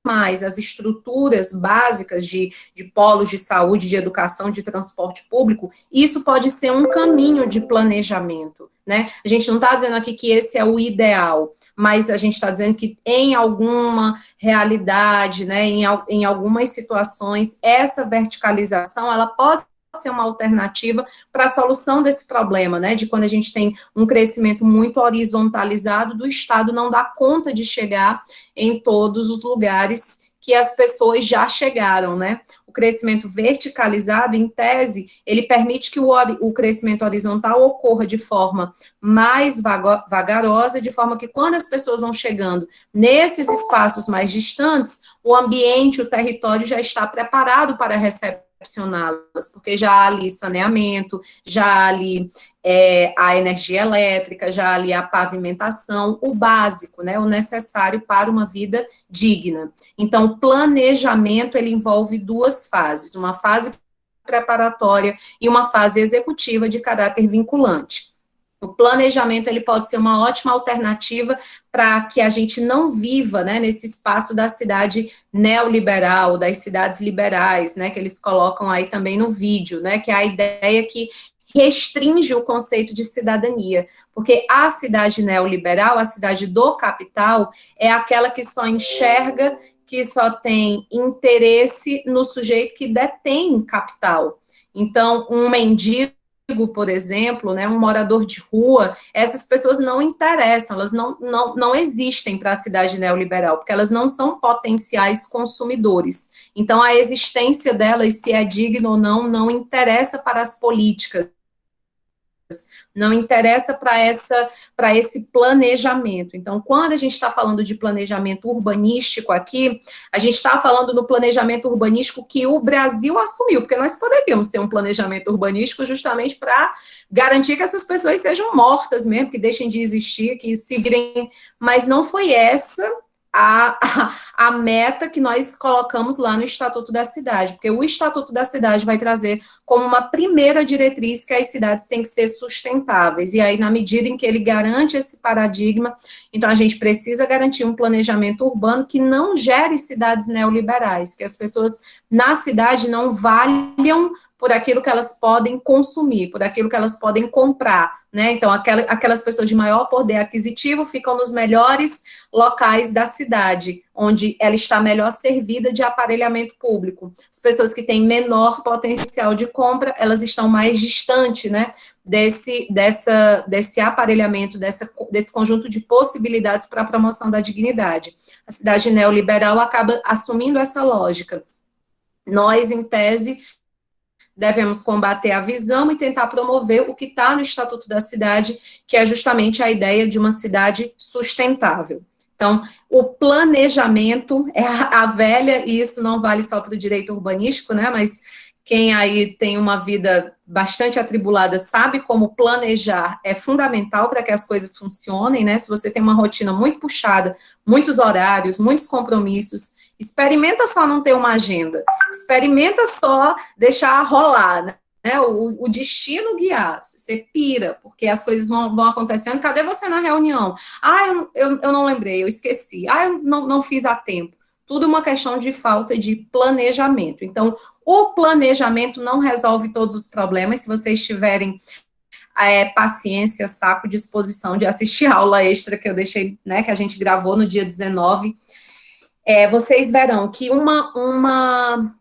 mais as estruturas básicas de polos de saúde, de educação, de transporte público, isso pode ser um caminho de planejamento, né? A gente não está dizendo aqui que esse é o ideal, mas a gente está dizendo que em alguma realidade, né, em algumas situações, essa verticalização, ela pode ser uma alternativa para a solução desse problema, né, de quando a gente tem um crescimento muito horizontalizado, do Estado não dá conta de chegar em todos os lugares que as pessoas já chegaram, né. O crescimento verticalizado, em tese, ele permite que o crescimento horizontal ocorra de forma mais vagarosa, de forma que quando as pessoas vão chegando nesses espaços mais distantes, o ambiente, o território já está preparado para recepcioná-las, porque já há ali saneamento, já há ali a energia elétrica, já há ali a pavimentação, o básico, né, o necessário para uma vida digna. Então, o planejamento, ele envolve duas fases, uma fase preparatória e uma fase executiva de caráter vinculante. O planejamento, ele pode ser uma ótima alternativa para que a gente não viva, né, nesse espaço da cidade neoliberal, das cidades liberais, né, que eles colocam aí também no vídeo, né, que é a ideia que restringe o conceito de cidadania, porque a cidade neoliberal, a cidade do capital, é aquela que só enxerga, que só tem interesse no sujeito que detém capital. Então, um mendigo por exemplo, né, um morador de rua, essas pessoas não interessam, elas não existem para a cidade neoliberal, porque elas não são potenciais consumidores. Então, a existência delas, se é digna ou não, não interessa para as políticas, não interessa para esse planejamento. Então, quando a gente está falando de planejamento urbanístico aqui, a gente está falando no planejamento urbanístico que o Brasil assumiu, porque nós poderíamos ter um planejamento urbanístico justamente para garantir que essas pessoas sejam mortas mesmo, que deixem de existir, que se virem, mas não foi essa a meta que nós colocamos lá no Estatuto da Cidade, porque o Estatuto da Cidade vai trazer como uma primeira diretriz que as cidades têm que ser sustentáveis, e aí, na medida em que ele garante esse paradigma, então a gente precisa garantir um planejamento urbano que não gere cidades neoliberais, que as pessoas na cidade não valham por aquilo que elas podem consumir, por aquilo que elas podem comprar, né? Então, aquelas pessoas de maior poder aquisitivo ficam nos melhores locais da cidade, onde ela está melhor servida de aparelhamento público. As pessoas que têm menor potencial de compra, elas estão mais distantes, né, desse aparelhamento, desse conjunto de possibilidades para a promoção da dignidade. A cidade neoliberal acaba assumindo essa lógica. Nós, em tese, devemos combater a visão e tentar promover o que está no Estatuto da Cidade, que é justamente a ideia de uma cidade sustentável. Então, o planejamento é a velha, e isso não vale só para o direito urbanístico, né, mas quem aí tem uma vida bastante atribulada sabe como planejar é fundamental para que as coisas funcionem, né, se você tem uma rotina muito puxada, muitos horários, muitos compromissos, experimenta só não ter uma agenda, experimenta só deixar rolar, né, o destino guiar, você pira, porque as coisas vão acontecendo, cadê você na reunião? Eu não lembrei, eu esqueci, eu não fiz a tempo. Tudo uma questão de falta de planejamento. Então, o planejamento não resolve todos os problemas, se vocês tiverem paciência, saco, disposição de assistir a aula extra que eu deixei, né, que a gente gravou no dia 19, vocês verão que uma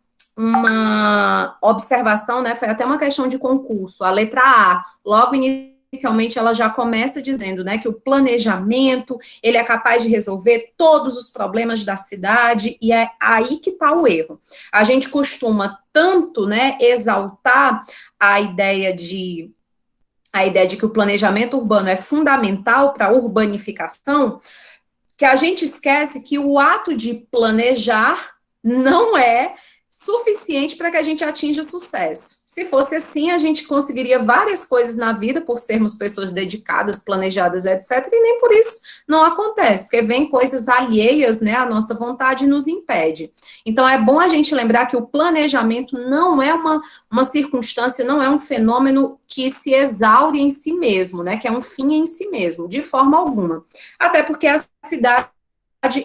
observação, né, foi até uma questão de concurso, a letra A, logo inicialmente ela já começa dizendo, né, que o planejamento, ele é capaz de resolver todos os problemas da cidade, e é aí que está o erro. A gente costuma tanto, né, exaltar a ideia de que o planejamento urbano é fundamental para a urbanificação, que a gente esquece que o ato de planejar não é suficiente para que a gente atinja sucesso. Se fosse assim, a gente conseguiria várias coisas na vida, por sermos pessoas dedicadas, planejadas, etc., e nem por isso não acontece, porque vem coisas alheias, né, à nossa vontade e nos impede. Então, é bom a gente lembrar que o planejamento não é uma circunstância, não é um fenômeno que se exaure em si mesmo, né, que é um fim em si mesmo, de forma alguma. Até porque a cidade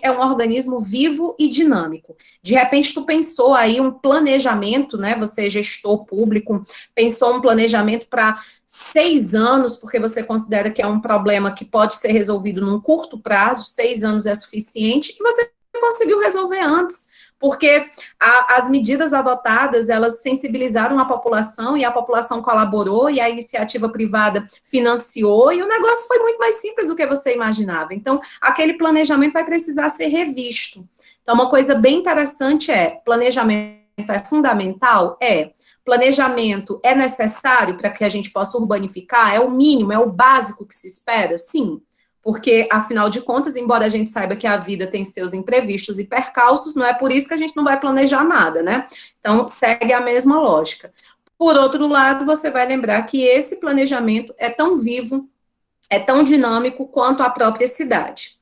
é um organismo vivo e dinâmico. De repente, tu pensou aí um planejamento, né, você é gestor público, pensou um planejamento para 6 anos, porque você considera que é um problema que pode ser resolvido num curto prazo, 6 anos é suficiente, e você conseguiu resolver antes, porque as medidas adotadas, elas sensibilizaram a população, e a população colaborou, e a iniciativa privada financiou, e o negócio foi muito mais simples do que você imaginava. Então, aquele planejamento vai precisar ser revisto. Então, uma coisa bem interessante planejamento é fundamental? Planejamento é necessário para que a gente possa urbanificar? É o mínimo, é o básico que se espera? Sim. Porque, afinal de contas, embora a gente saiba que a vida tem seus imprevistos e percalços, não é por isso que a gente não vai planejar nada, né? Então, segue a mesma lógica. Por outro lado, você vai lembrar que esse planejamento é tão vivo, é tão dinâmico quanto a própria cidade.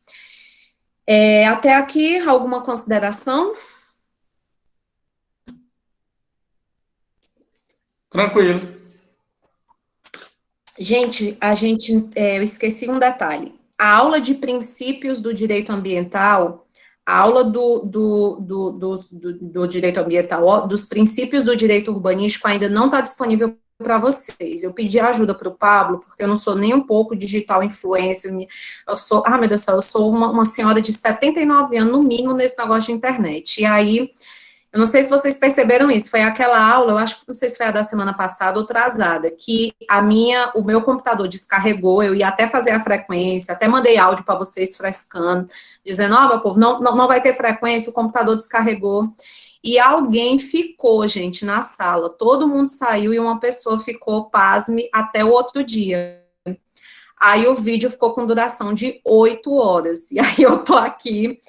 Até aqui, alguma consideração? Tranquilo. Gente, eu esqueci um detalhe. A aula de princípios do direito ambiental, a aula do direito ambiental, dos princípios do direito urbanístico ainda não está disponível para vocês. Eu pedi ajuda para o Pablo, porque eu não sou nem um pouco digital influencer, eu sou, meu Deus do céu, eu sou uma senhora de 79 anos, no mínimo, nesse negócio de internet. E aí, Eu não sei se vocês perceberam isso, foi aquela aula, eu acho que não sei se foi a da semana passada ou atrasada, que o meu computador descarregou, eu ia até fazer a frequência, até mandei áudio para vocês frescando, dizendo, meu povo, não vai ter frequência, o computador descarregou. E alguém ficou, gente, na sala, todo mundo saiu e uma pessoa ficou, pasme, até o outro dia. Aí o vídeo ficou com duração de 8 horas, e aí eu tô aqui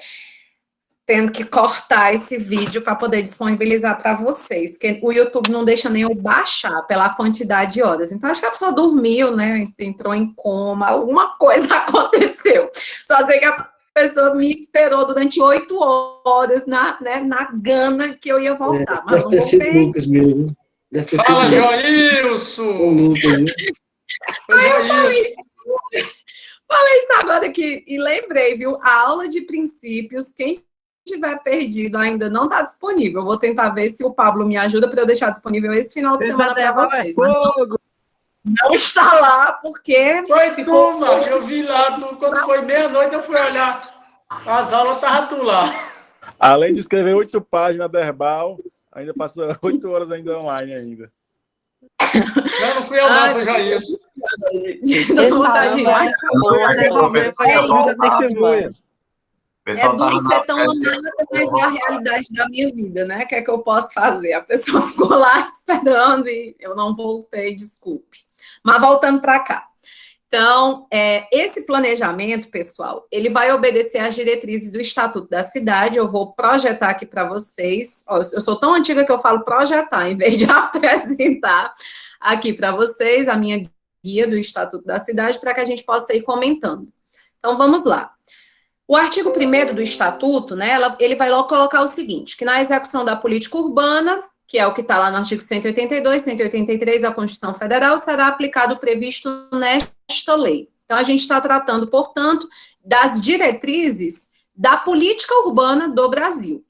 tendo que cortar esse vídeo para poder disponibilizar para vocês, porque o YouTube não deixa nem eu baixar pela quantidade de horas. Então, acho que a pessoa dormiu, né, entrou em coma, alguma coisa aconteceu. Só sei que a pessoa me esperou durante 8 horas na gana que eu ia voltar. Mas Deve ter sido Lucas mesmo. Deve ter Fala, sido Joilson! Falei isso agora aqui e lembrei, viu? A aula de princípios, quem estiver perdido ainda não está disponível. Eu vou tentar ver se o Pablo me ajuda para eu deixar disponível esse final de semana para vocês. Mas não está lá, porque... Foi tu, Márcio, eu vi lá, quando foi meia-noite eu fui olhar as aulas, tava tu lá. Além de escrever 8 páginas verbal, ainda passou 8 horas ainda online ainda. Não fui eu não, foi Jailson. É duro ser tão amada, mas é a realidade da minha vida, né? O que é que eu posso fazer? A pessoa ficou lá esperando e eu não voltei, desculpe. Mas voltando para cá. Então, esse planejamento, pessoal, ele vai obedecer às diretrizes do Estatuto da Cidade. Eu vou projetar aqui para vocês. Ó, eu sou tão antiga que eu falo projetar, em vez de apresentar aqui para vocês a minha guia do Estatuto da Cidade, para que a gente possa ir comentando. Então, vamos lá. O artigo 1º do Estatuto, né, ele vai logo colocar o seguinte, que na execução da política urbana, que é o que está lá no artigo 182, 183 da Constituição Federal, será aplicado o previsto nesta lei. Então, a gente está tratando, portanto, das diretrizes da política urbana do Brasil.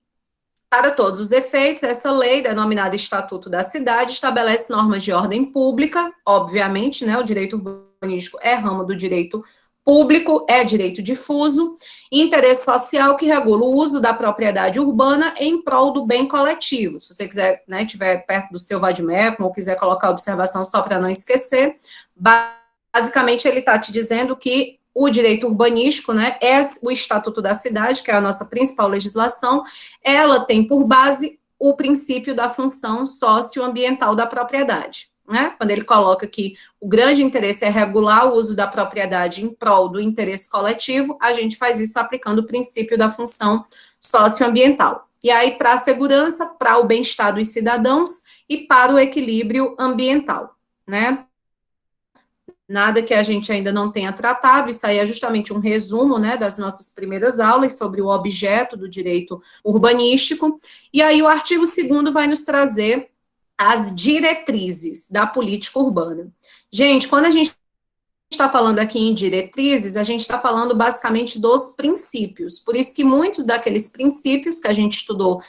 Para todos os efeitos, essa lei, denominada Estatuto da Cidade, estabelece normas de ordem pública, obviamente, né, o direito urbanístico é ramo do direito público, é direito difuso, interesse social que regula o uso da propriedade urbana em prol do bem coletivo. Se você quiser, né, estiver perto do seu vadimécum ou quiser colocar observação só para não esquecer, basicamente ele está te dizendo que o direito urbanístico, né, é o Estatuto da Cidade, que é a nossa principal legislação, ela tem por base o princípio da função socioambiental da propriedade. Né? Quando ele coloca que o grande interesse é regular o uso da propriedade em prol do interesse coletivo, a gente faz isso aplicando o princípio da função socioambiental. E aí, para a segurança, para o bem-estar dos cidadãos e para o equilíbrio ambiental, né? Nada que a gente ainda não tenha tratado, isso aí é justamente um resumo, né, das nossas primeiras aulas sobre o objeto do direito urbanístico. E aí, o artigo 2º vai nos trazer as diretrizes da política urbana. Gente, quando a gente está falando aqui em diretrizes, a gente está falando basicamente dos princípios, por isso que muitos daqueles princípios que a gente estudou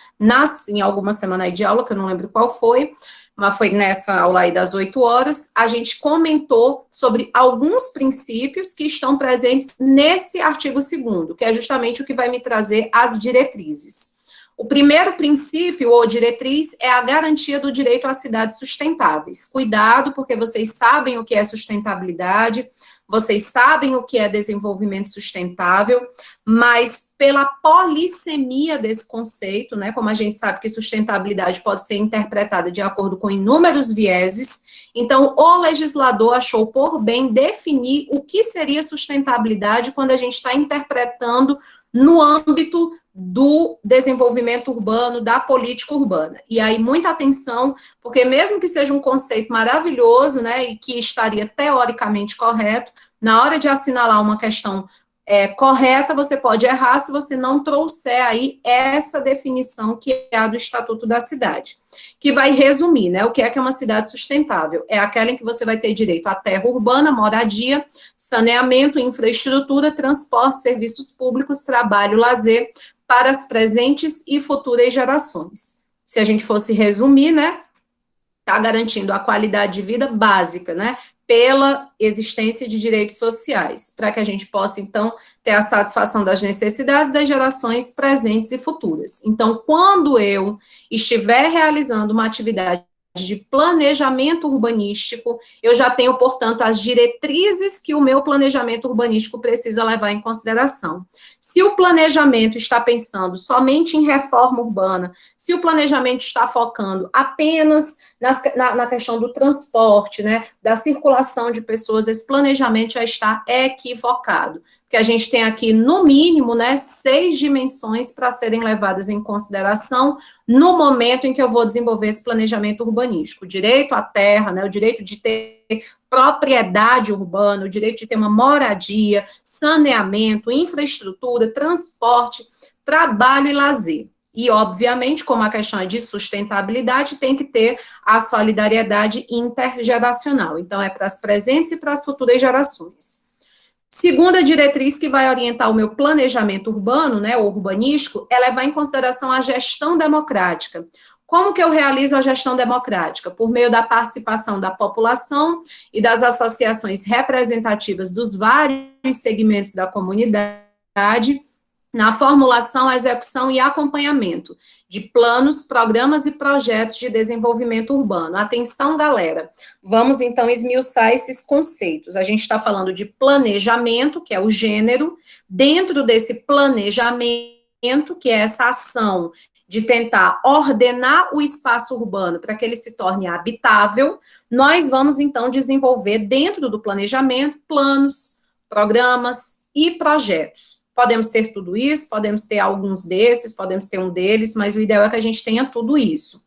em alguma semana aí de aula, que eu não lembro qual foi, mas foi nessa aula aí das 8 horas, a gente comentou sobre alguns princípios que estão presentes nesse artigo 2º, que é justamente o que vai me trazer as diretrizes. O primeiro princípio ou diretriz é a garantia do direito a cidades sustentáveis. Cuidado, porque vocês sabem o que é sustentabilidade, vocês sabem o que é desenvolvimento sustentável, mas pela polissemia desse conceito, né, como a gente sabe que sustentabilidade pode ser interpretada de acordo com inúmeros vieses, então o legislador achou por bem definir o que seria sustentabilidade quando a gente está interpretando no âmbito do desenvolvimento urbano, da política urbana. E aí, muita atenção, porque mesmo que seja um conceito maravilhoso, né, e que estaria teoricamente correto, na hora de assinalar uma questão correta, você pode errar se você não trouxer aí essa definição que é a do Estatuto da Cidade, que vai resumir, né, o que é uma cidade sustentável. É aquela em que você vai ter direito à terra urbana, moradia, saneamento, infraestrutura, transporte, serviços públicos, trabalho, lazer, para as presentes e futuras gerações. Se a gente fosse resumir, né, está garantindo a qualidade de vida básica, né, pela existência de direitos sociais, para que a gente possa, então, ter a satisfação das necessidades das gerações presentes e futuras. Então, quando eu estiver realizando uma atividade de planejamento urbanístico, eu já tenho, portanto, as diretrizes que o meu planejamento urbanístico precisa levar em consideração. Se o planejamento está pensando somente em reforma urbana, se o planejamento está focando apenas na questão do transporte, né, da circulação de pessoas, esse planejamento já está equivocado, porque a gente tem aqui, no mínimo, né, 6 dimensões para serem levadas em consideração no momento em que eu vou desenvolver esse planejamento urbanístico. O direito à terra, né, o direito de ter propriedade urbana, o direito de ter uma moradia, saneamento, infraestrutura, transporte, trabalho e lazer. E, obviamente, como a questão é de sustentabilidade, tem que ter a solidariedade intergeracional. Então, é para as presentes e para as futuras gerações. Segunda diretriz que vai orientar o meu planejamento urbano, né, urbanístico, é levar em consideração a gestão democrática. Como que eu realizo a gestão democrática? Por meio da participação da população e das associações representativas dos vários segmentos da comunidade, na formulação, execução e acompanhamento de planos, programas e projetos de desenvolvimento urbano. Atenção, galera, vamos então esmiuçar esses conceitos. A gente está falando de planejamento, que é o gênero, dentro desse planejamento, que é essa ação de tentar ordenar o espaço urbano para que ele se torne habitável, nós vamos então desenvolver dentro do planejamento planos, programas e projetos. Podemos ter tudo isso, podemos ter alguns desses, podemos ter um deles, mas o ideal é que a gente tenha tudo isso.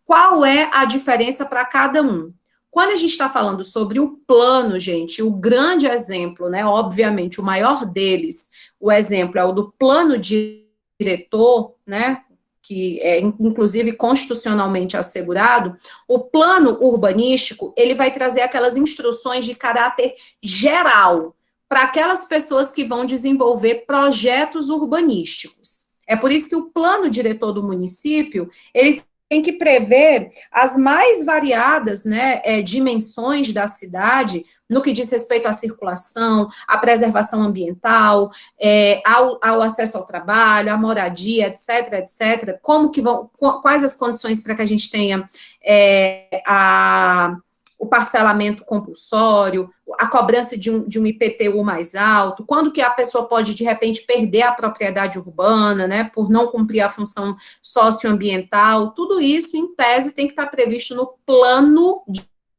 Qual é a diferença para cada um? Quando a gente está falando sobre o plano, gente, o grande exemplo, né, obviamente, o maior deles, o exemplo é o do plano diretor, né, que é, inclusive, constitucionalmente assegurado. O plano urbanístico, ele vai trazer aquelas instruções de caráter geral, para aquelas pessoas que vão desenvolver projetos urbanísticos. É por isso que o plano diretor do município, ele tem que prever as mais variadas, né, dimensões da cidade, no que diz respeito à circulação, à preservação ambiental, ao acesso ao trabalho, à moradia, etc., etc., quais as condições para que a gente tenha o parcelamento compulsório, a cobrança de um IPTU mais alto, quando que a pessoa pode, de repente, perder a propriedade urbana, né, por não cumprir a função socioambiental, tudo isso, em tese, tem que estar previsto no plano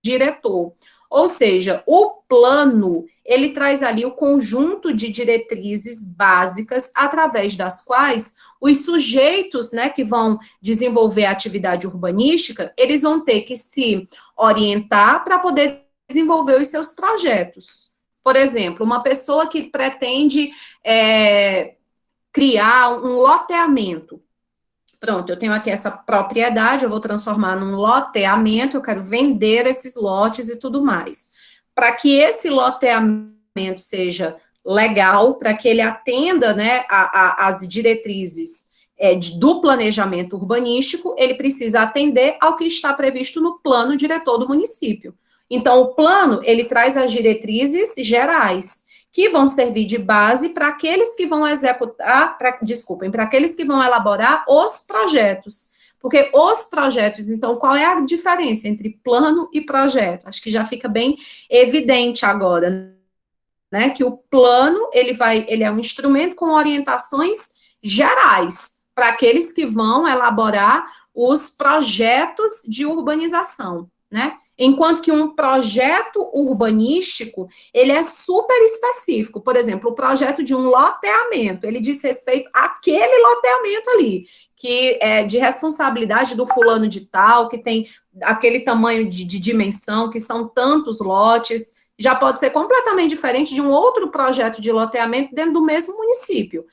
diretor. Ou seja, o plano, ele traz ali o conjunto de diretrizes básicas, através das quais os sujeitos, né, que vão desenvolver a atividade urbanística, eles vão ter que se orientar para poder desenvolver os seus projetos. Por exemplo, uma pessoa que pretende criar um loteamento. Pronto, eu tenho aqui essa propriedade, eu vou transformar num loteamento, eu quero vender esses lotes e tudo mais. Para que esse loteamento seja legal, para que ele atenda, né, as diretrizes do planejamento urbanístico, ele precisa atender ao que está previsto no plano diretor do município. Então, o plano, ele traz as diretrizes gerais, que vão servir de base para aqueles que vão executar, para aqueles que vão elaborar os projetos. Porque os projetos, então, qual é a diferença entre plano e projeto? Acho que já fica bem evidente agora, né, que o plano, ele é um instrumento com orientações gerais para aqueles que vão elaborar os projetos de urbanização, né? Enquanto que um projeto urbanístico, ele é super específico. Por exemplo, o projeto de um loteamento, ele diz respeito àquele loteamento ali, que é de responsabilidade do fulano de tal, que tem aquele tamanho de dimensão, que são tantos lotes, já pode ser completamente diferente de um outro projeto de loteamento dentro do mesmo município,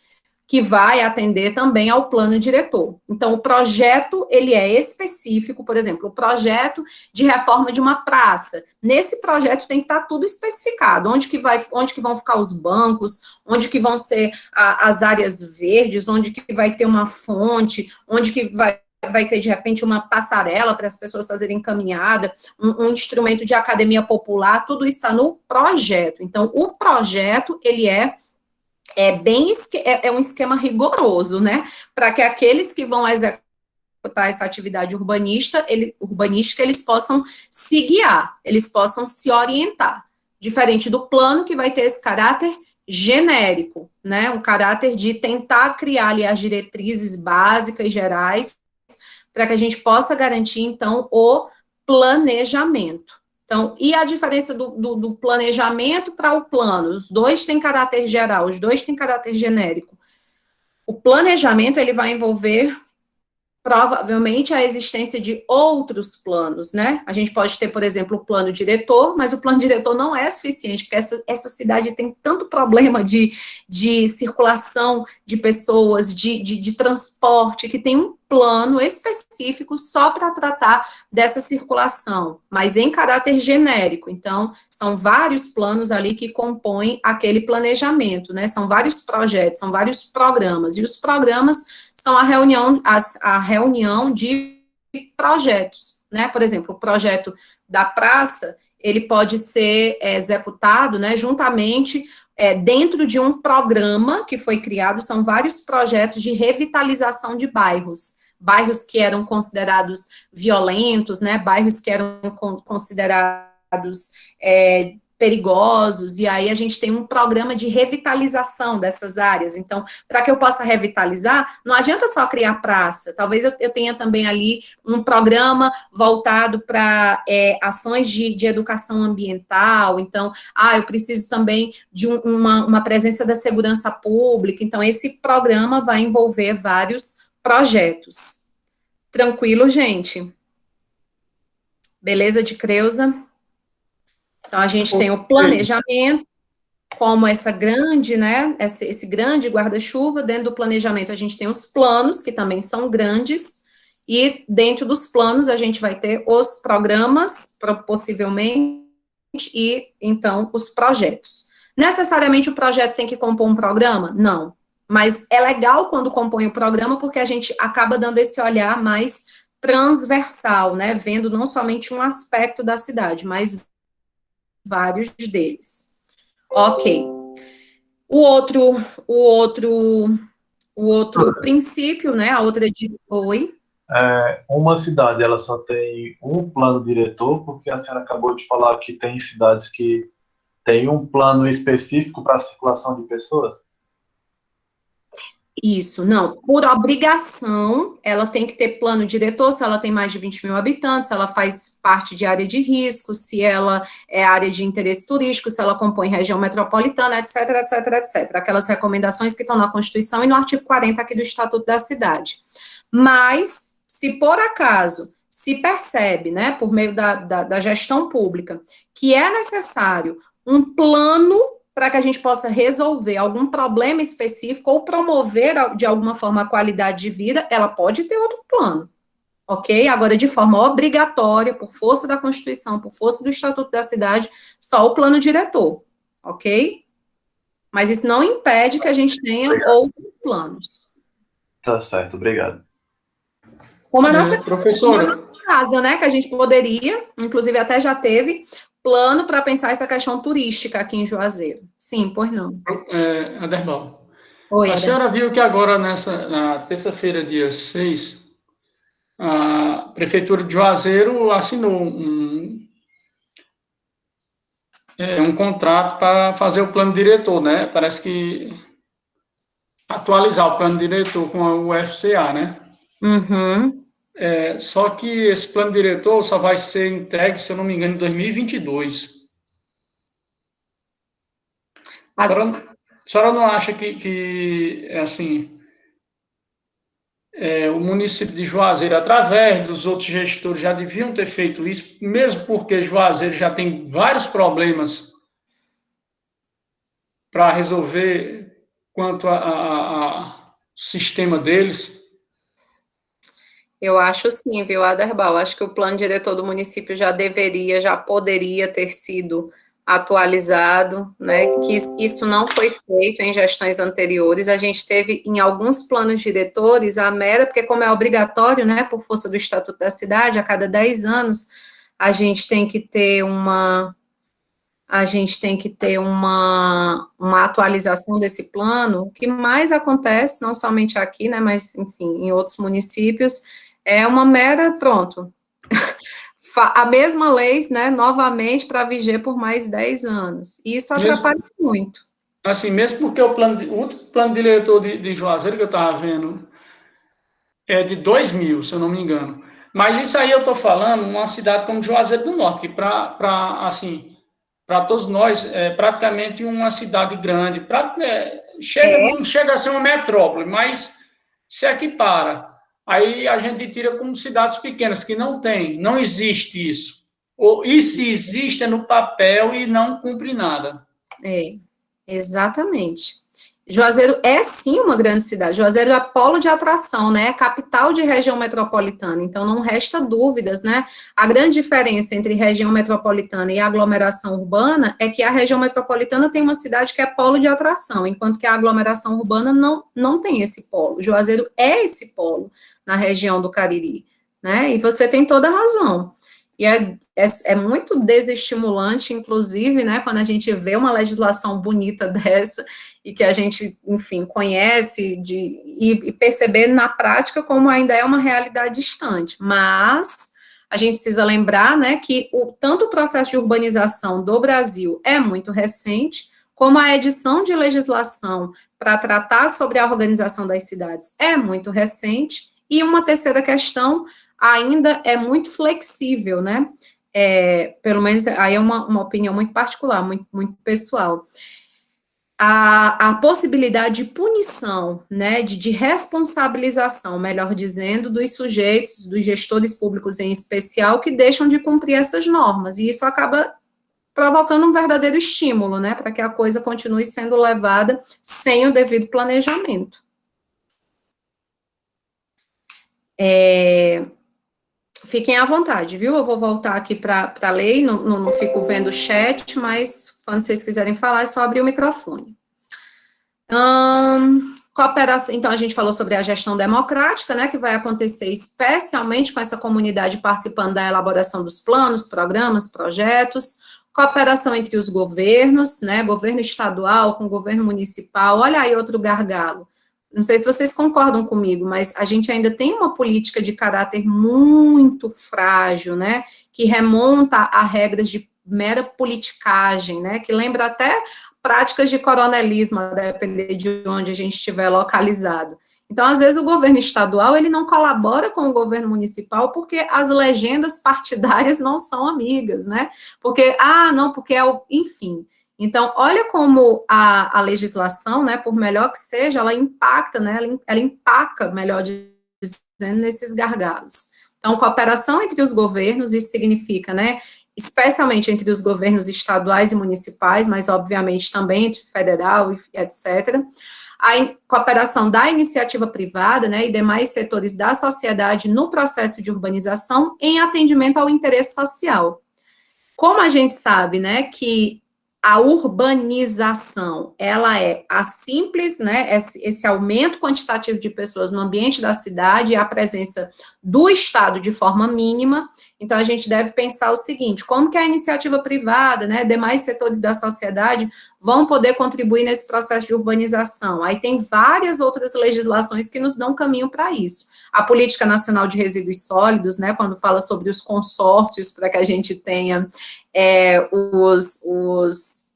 que vai atender também ao plano diretor. Então, o projeto, ele é específico, por exemplo, o projeto de reforma de uma praça. Nesse projeto tem que estar tudo especificado, onde que vão ficar os bancos, onde que vão ser as áreas verdes, onde que vai ter uma fonte, onde que vai vai ter, de repente, uma passarela para as pessoas fazerem caminhada, um instrumento de academia popular, tudo isso está no projeto. Então, o projeto, ele é um esquema rigoroso, né, para que aqueles que vão executar essa atividade urbanística, eles possam se guiar, eles possam se orientar, diferente do plano, que vai ter esse caráter genérico, né, um caráter de tentar criar ali as diretrizes básicas e gerais, para que a gente possa garantir, então, o planejamento. Então, e a diferença do planejamento para o plano? Os dois têm caráter geral, os dois têm caráter genérico. O planejamento, ele vai envolver, provavelmente, a existência de outros planos, né? A gente pode ter, por exemplo, o plano diretor, mas o plano diretor não é suficiente, porque essa cidade tem tanto problema de circulação de pessoas, de transporte, que tem um plano específico só para tratar dessa circulação, mas em caráter genérico. Então, são vários planos ali que compõem aquele planejamento, né? São vários projetos, são vários programas, e os programas são a reunião de projetos, né? Por exemplo, o projeto da praça, ele pode ser executado, né, juntamente, dentro de um programa que foi criado. São vários projetos de revitalização de bairros que eram considerados violentos, né, bairros que eram considerados perigosos, e aí a gente tem um programa de revitalização dessas áreas. Então, para que eu possa revitalizar, não adianta só criar praça, talvez eu tenha também ali um programa voltado para ações de educação ambiental. Então, eu preciso também de uma presença da segurança pública. Então, esse programa vai envolver vários projetos. Tranquilo, gente? Beleza de Creuza? Então, a gente tem o planejamento como essa grande, né, esse grande guarda-chuva. Dentro do planejamento, a gente tem os planos, que também são grandes, e dentro dos planos, a gente vai ter os programas, possivelmente, e, então, os projetos. Necessariamente, o projeto tem que compor um programa? Não. Mas é legal quando compõe o programa, porque a gente acaba dando esse olhar mais transversal, né, vendo não somente um aspecto da cidade, mas vários deles. Ok. O outro princípio, né, a outra Oi? Uma cidade, ela só tem um plano diretor, porque a senhora acabou de falar que tem cidades que tem um plano específico para a circulação de pessoas? Isso, não, por obrigação, ela tem que ter plano diretor, se ela tem mais de 20 mil habitantes, se ela faz parte de área de risco, se ela é área de interesse turístico, se ela compõe região metropolitana, etc, etc, etc. Aquelas recomendações que estão na Constituição e no artigo 40 aqui do Estatuto da Cidade. Mas, se por acaso se percebe, né, por meio da gestão pública, que é necessário um plano para que a gente possa resolver algum problema específico ou promover, de alguma forma, a qualidade de vida, ela pode ter outro plano, ok? Agora, de forma obrigatória, por força da Constituição, por força do Estatuto da Cidade, só o plano diretor, ok? Mas isso não impede que a gente tenha outros planos. Tá certo, obrigado. Como a nossa professora, casa, né, que a gente poderia, inclusive até já teve, plano para pensar essa questão turística aqui em Juazeiro. Sim, pois não. Aderbal. Oi, a senhora viu que agora, na terça-feira, dia 6, a Prefeitura de Juazeiro assinou um contrato para fazer o plano diretor, né? Parece que atualizar o plano diretor com a UFCA, né? Uhum. Só que esse plano diretor só vai ser entregue, se eu não me engano, em 2022. A senhora não acha que assim, o município de Juazeiro, através dos outros gestores, já deviam ter feito isso, mesmo porque Juazeiro já tem vários problemas para resolver quanto ao sistema deles? Eu acho sim, viu, Aderbal? Acho que o plano diretor do município já poderia ter sido atualizado, né, que isso não foi feito em gestões anteriores. A gente teve, em alguns planos diretores, a mera, porque como é obrigatório, né, por força do Estatuto da Cidade, a cada 10 anos, a gente tem que ter uma atualização desse plano. O que mais acontece, não somente aqui, né, mas, enfim, em outros municípios, é uma mera, pronto, a mesma lei, né, novamente, para viger por mais 10 anos. E isso atrapalha muito. Assim, mesmo porque o último plano diretor de Juazeiro que eu estava vendo é de 2000, se eu não me engano. Mas isso aí eu estou falando uma cidade como Juazeiro do Norte, que para todos nós é praticamente uma cidade grande. Não chega a ser uma metrópole, mas se equipara. Aí a gente tira como cidades pequenas, que não existe isso. E se existe é no papel e não cumpre nada. Exatamente. Juazeiro é sim uma grande cidade. Juazeiro é polo de atração, né? É capital de região metropolitana, então não resta dúvidas, né? A grande diferença entre região metropolitana e aglomeração urbana é que a região metropolitana tem uma cidade que é polo de atração, enquanto que a aglomeração urbana não tem esse polo. Juazeiro é esse polo na região do Cariri, né? E você tem toda a razão. E é muito desestimulante, inclusive, né, quando a gente vê uma legislação bonita dessa, e que a gente, enfim, conhece, e perceber na prática como ainda é uma realidade distante. Mas a gente precisa lembrar, né, que tanto o processo de urbanização do Brasil é muito recente, como a edição de legislação para tratar sobre a organização das cidades é muito recente, e uma terceira questão ainda é muito flexível, né? Pelo menos aí é uma opinião muito particular, muito pessoal. A possibilidade de punição, né, de responsabilização, melhor dizendo, dos sujeitos, dos gestores públicos em especial, que deixam de cumprir essas normas, e isso acaba provocando um verdadeiro estímulo, né, para que a coisa continue sendo levada sem o devido planejamento. Fiquem à vontade, viu? Eu vou voltar aqui para a lei, não fico vendo o chat, mas quando vocês quiserem falar, é só abrir o microfone. Cooperação, então, a gente falou sobre a gestão democrática, né, que vai acontecer especialmente com essa comunidade participando da elaboração dos planos, programas, projetos, cooperação entre os governos, né, governo estadual com governo municipal. Olha aí outro gargalo. Não sei se vocês concordam comigo, mas a gente ainda tem uma política de caráter muito frágil, né, que remonta a regras de mera politicagem, né, que lembra até práticas de coronelismo, a depender de onde a gente estiver localizado. Então, às vezes, o governo estadual, ele não colabora com o governo municipal porque as legendas partidárias não são amigas, né, porque, porque enfim. Então, olha como a legislação, né, por melhor que seja, ela impacta, né, ela empaca, melhor dizendo, nesses gargalos. Então, cooperação entre os governos, isso significa, né, especialmente entre os governos estaduais e municipais, mas, obviamente, também entre federal, etc., a cooperação da iniciativa privada, né, e demais setores da sociedade no processo de urbanização em atendimento ao interesse social. Como a gente sabe, né, que a urbanização, ela é a simples, né, esse aumento quantitativo de pessoas no ambiente da cidade e a presença do Estado de forma mínima. Então, a gente deve pensar o seguinte: como que a iniciativa privada, né, demais setores da sociedade vão poder contribuir nesse processo de urbanização? Aí tem várias outras legislações que nos dão caminho para isso. A Política Nacional de Resíduos Sólidos, né, quando fala sobre os consórcios para que a gente tenha os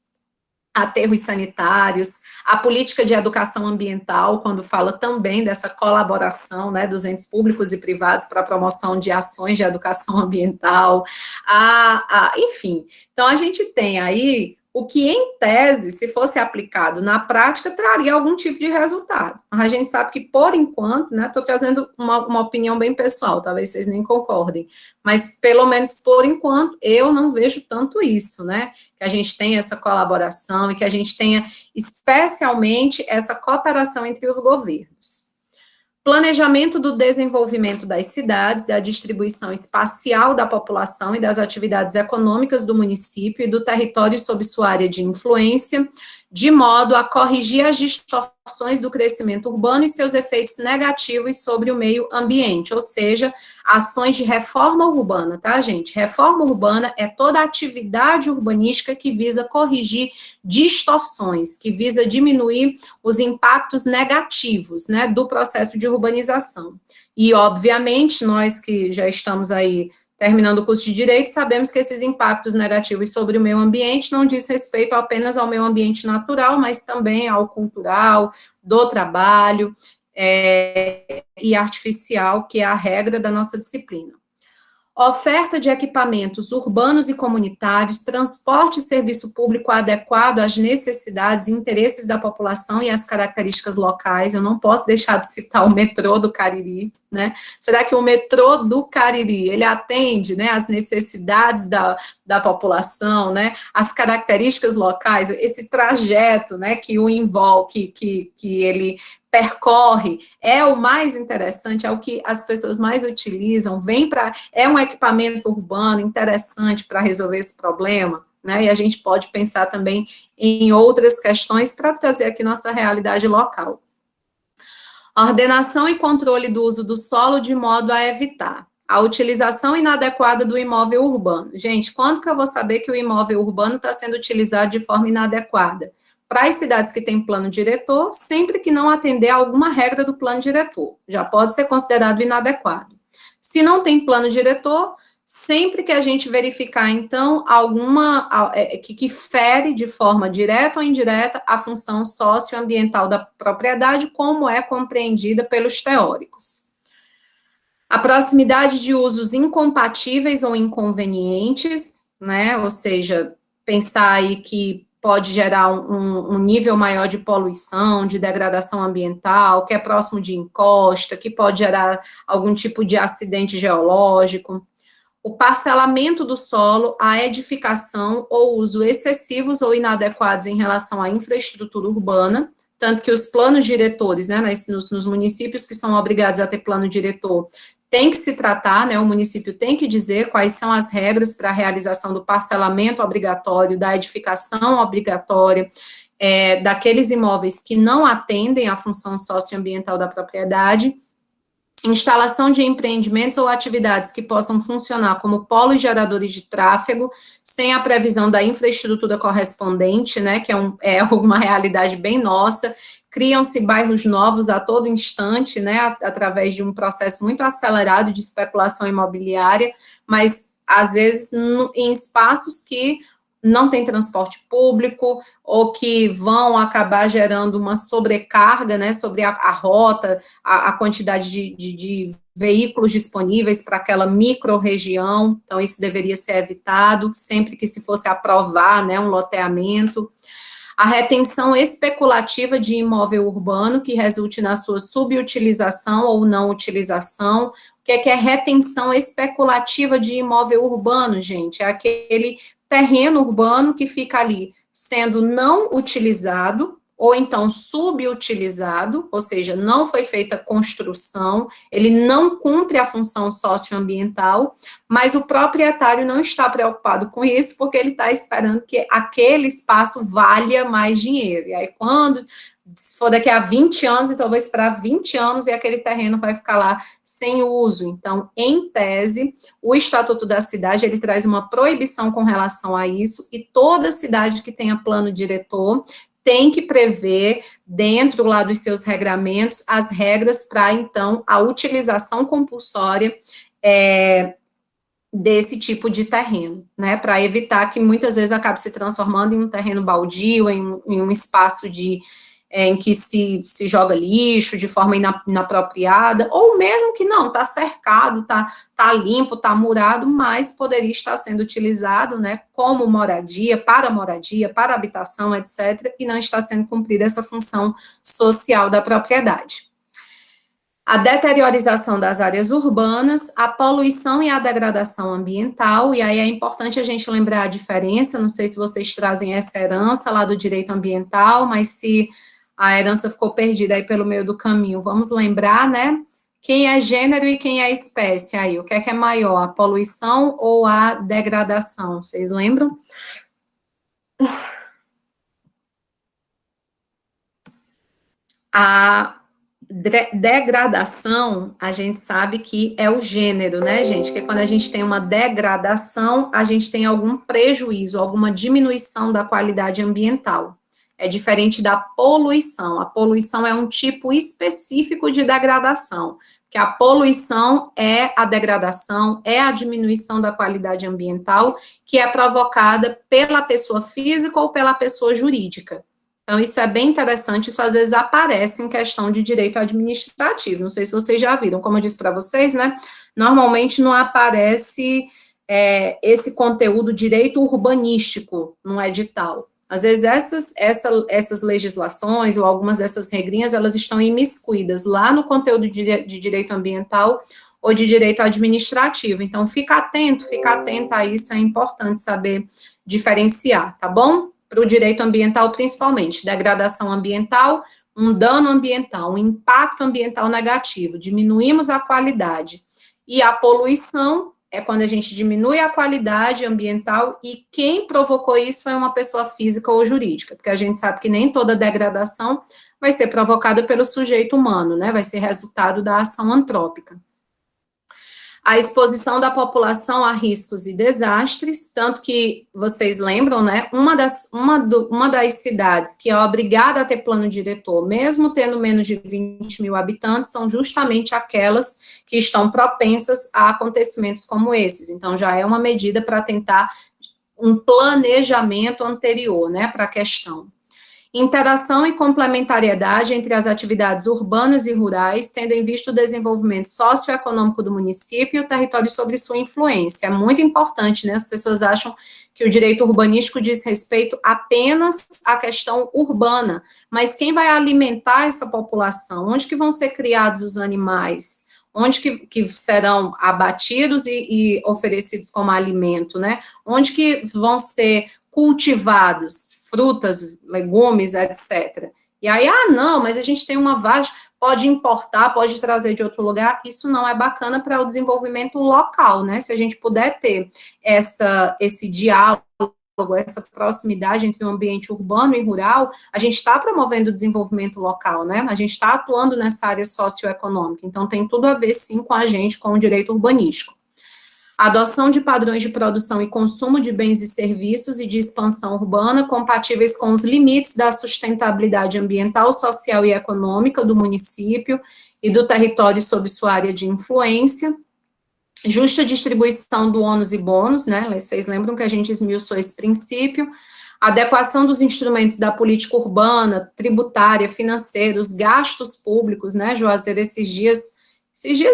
aterros sanitários, a política de educação ambiental, quando fala também dessa colaboração, né, dos entes públicos e privados para a promoção de ações de educação ambiental, enfim. Então, a gente tem aí o que, em tese, se fosse aplicado na prática, traria algum tipo de resultado. A gente sabe que, por enquanto, né, estou trazendo uma opinião bem pessoal, talvez vocês nem concordem, mas, pelo menos por enquanto, eu não vejo tanto isso, né, que a gente tenha essa colaboração e que a gente tenha, especialmente, essa cooperação entre os governos. Planejamento do desenvolvimento das cidades, da distribuição espacial da população e das atividades econômicas do município e do território sob sua área de influência, de modo a corrigir as distorções do crescimento urbano e seus efeitos negativos sobre o meio ambiente, ou seja, ações de reforma urbana, tá, gente? Reforma urbana é toda atividade urbanística que visa corrigir distorções, que visa diminuir os impactos negativos, né, do processo de urbanização. E, obviamente, nós que já estamos aí terminando o curso de Direito, sabemos que esses impactos negativos sobre o meio ambiente não diz respeito apenas ao meio ambiente natural, mas também ao cultural, do trabalho e artificial, que é a regra da nossa disciplina. Oferta de equipamentos urbanos e comunitários, transporte e serviço público adequado às necessidades e interesses da população e às características locais. Eu não posso deixar de citar o metrô do Cariri, né? Será que o metrô do Cariri, ele atende, né, às necessidades da população, né, as características locais, esse trajeto, né, que o envolve, que ele percorre, é o mais interessante, é o que as pessoas mais utilizam, é um equipamento urbano interessante para resolver esse problema, né, e a gente pode pensar também em outras questões para trazer aqui nossa realidade local. Ordenação e controle do uso do solo de modo a evitar a utilização inadequada do imóvel urbano. Gente, quando que eu vou saber que o imóvel urbano está sendo utilizado de forma inadequada? Para as cidades que têm plano diretor, sempre que não atender a alguma regra do plano diretor, já pode ser considerado inadequado. Se não tem plano diretor, sempre que a gente verificar, então, alguma que fere de forma direta ou indireta a função socioambiental da propriedade, como é compreendida pelos teóricos. A proximidade de usos incompatíveis ou inconvenientes, né, ou seja, pensar aí que pode gerar um nível maior de poluição, de degradação ambiental, que é próximo de encosta, que pode gerar algum tipo de acidente geológico. O parcelamento do solo, a edificação ou uso excessivos ou inadequados em relação à infraestrutura urbana, tanto que os planos diretores, né, nos municípios que são obrigados a ter plano diretor, tem que se tratar, né, o município tem que dizer quais são as regras para a realização do parcelamento obrigatório, da edificação obrigatória, daqueles imóveis que não atendem à função socioambiental da propriedade, instalação de empreendimentos ou atividades que possam funcionar como polos geradores de tráfego, sem a previsão da infraestrutura correspondente, né, que é uma realidade bem nossa. Criam-se bairros novos a todo instante, né, através de um processo muito acelerado de especulação imobiliária, mas, às vezes, em espaços que não tem transporte público, ou que vão acabar gerando uma sobrecarga, né, sobre a rota, a quantidade de veículos disponíveis para aquela micro-região. Então, isso deveria ser evitado, sempre que se fosse aprovar, né, um loteamento. A retenção especulativa de imóvel urbano, que resulte na sua subutilização ou não utilização. O que é retenção especulativa de imóvel urbano, gente? É aquele terreno urbano que fica ali sendo não utilizado, ou então subutilizado, ou seja, não foi feita construção, ele não cumpre a função socioambiental, mas o proprietário não está preocupado com isso, porque ele está esperando que aquele espaço valha mais dinheiro. E aí, quando se for daqui a 20 anos, então eu vou esperar 20 anos e aquele terreno vai ficar lá sem uso. Então, em tese, o Estatuto da Cidade, ele traz uma proibição com relação a isso, e toda cidade que tenha plano diretor tem que prever, dentro lá dos seus regramentos, as regras para, então, a utilização compulsória desse tipo de terreno, né, para evitar que muitas vezes acabe se transformando em um terreno baldio, em um espaço em que se joga lixo de forma inapropriada, ou mesmo que não, está cercado, está limpo, está murado, mas poderia estar sendo utilizado, né, como moradia, para habitação, etc., e não está sendo cumprida essa função social da propriedade. A deteriorização das áreas urbanas, a poluição e a degradação ambiental, e aí é importante a gente lembrar a diferença, não sei se vocês trazem essa herança lá do direito ambiental, mas se A herança ficou perdida aí pelo meio do caminho. Vamos lembrar, né? Quem é gênero e quem é espécie aí? O que é maior, a poluição ou a degradação? Vocês lembram? A degradação, a gente sabe que é o gênero, né, gente? Que quando a gente tem uma degradação, a gente tem algum prejuízo, alguma diminuição da qualidade ambiental. É diferente da poluição. A poluição é um tipo específico de degradação, que a poluição é a degradação, é a diminuição da qualidade ambiental que é provocada pela pessoa física ou pela pessoa jurídica. Então, isso é bem interessante, isso às vezes aparece em questão de direito administrativo, não sei se vocês já viram, como eu disse para vocês, né, normalmente não aparece esse conteúdo direito urbanístico no edital. Às vezes essas legislações ou algumas dessas regrinhas, elas estão imiscuídas lá no conteúdo de direito ambiental ou de direito administrativo, então fica atenta a isso, é importante saber diferenciar, tá bom? Para o direito ambiental, principalmente, degradação ambiental, um dano ambiental, um impacto ambiental negativo, diminuímos a qualidade. E a poluição é quando a gente diminui a qualidade ambiental e quem provocou isso foi uma pessoa física ou jurídica, porque a gente sabe que nem toda degradação vai ser provocada pelo sujeito humano, né? Vai ser resultado da ação antrópica. A exposição da população a riscos e desastres, tanto que vocês lembram, né, uma das cidades que é obrigada a ter plano diretor, mesmo tendo menos de 20 mil habitantes, são justamente aquelas que estão propensas a acontecimentos como esses. Então, já é uma medida para tentar um planejamento anterior, né, para a questão. Interação e complementariedade entre as atividades urbanas e rurais, tendo em vista o desenvolvimento socioeconômico do município e o território sobre sua influência. É muito importante, né? As pessoas acham que o direito urbanístico diz respeito apenas à questão urbana, mas quem vai alimentar essa população? Onde que vão ser criados os animais? Onde que serão abatidos e oferecidos como alimento, né? Onde que vão ser cultivados, frutas, legumes, etc. E aí, não, mas a gente tem uma vagem, pode importar, pode trazer de outro lugar, isso não é bacana para o desenvolvimento local, né? Se a gente puder ter esse diálogo, essa proximidade entre o ambiente urbano e rural, a gente está promovendo o desenvolvimento local, né? A gente está atuando nessa área socioeconômica, então tem tudo a ver, sim, com a gente, com o direito urbanístico. Adoção de padrões de produção e consumo de bens e serviços e de expansão urbana compatíveis com os limites da sustentabilidade ambiental, social e econômica do município e do território sob sua área de influência. Justa distribuição do ônus e bônus, né? Vocês lembram que a gente esmiuçou esse princípio. Adequação dos instrumentos da política urbana, tributária, financeira, os gastos públicos, né, Juazeiro, esses dias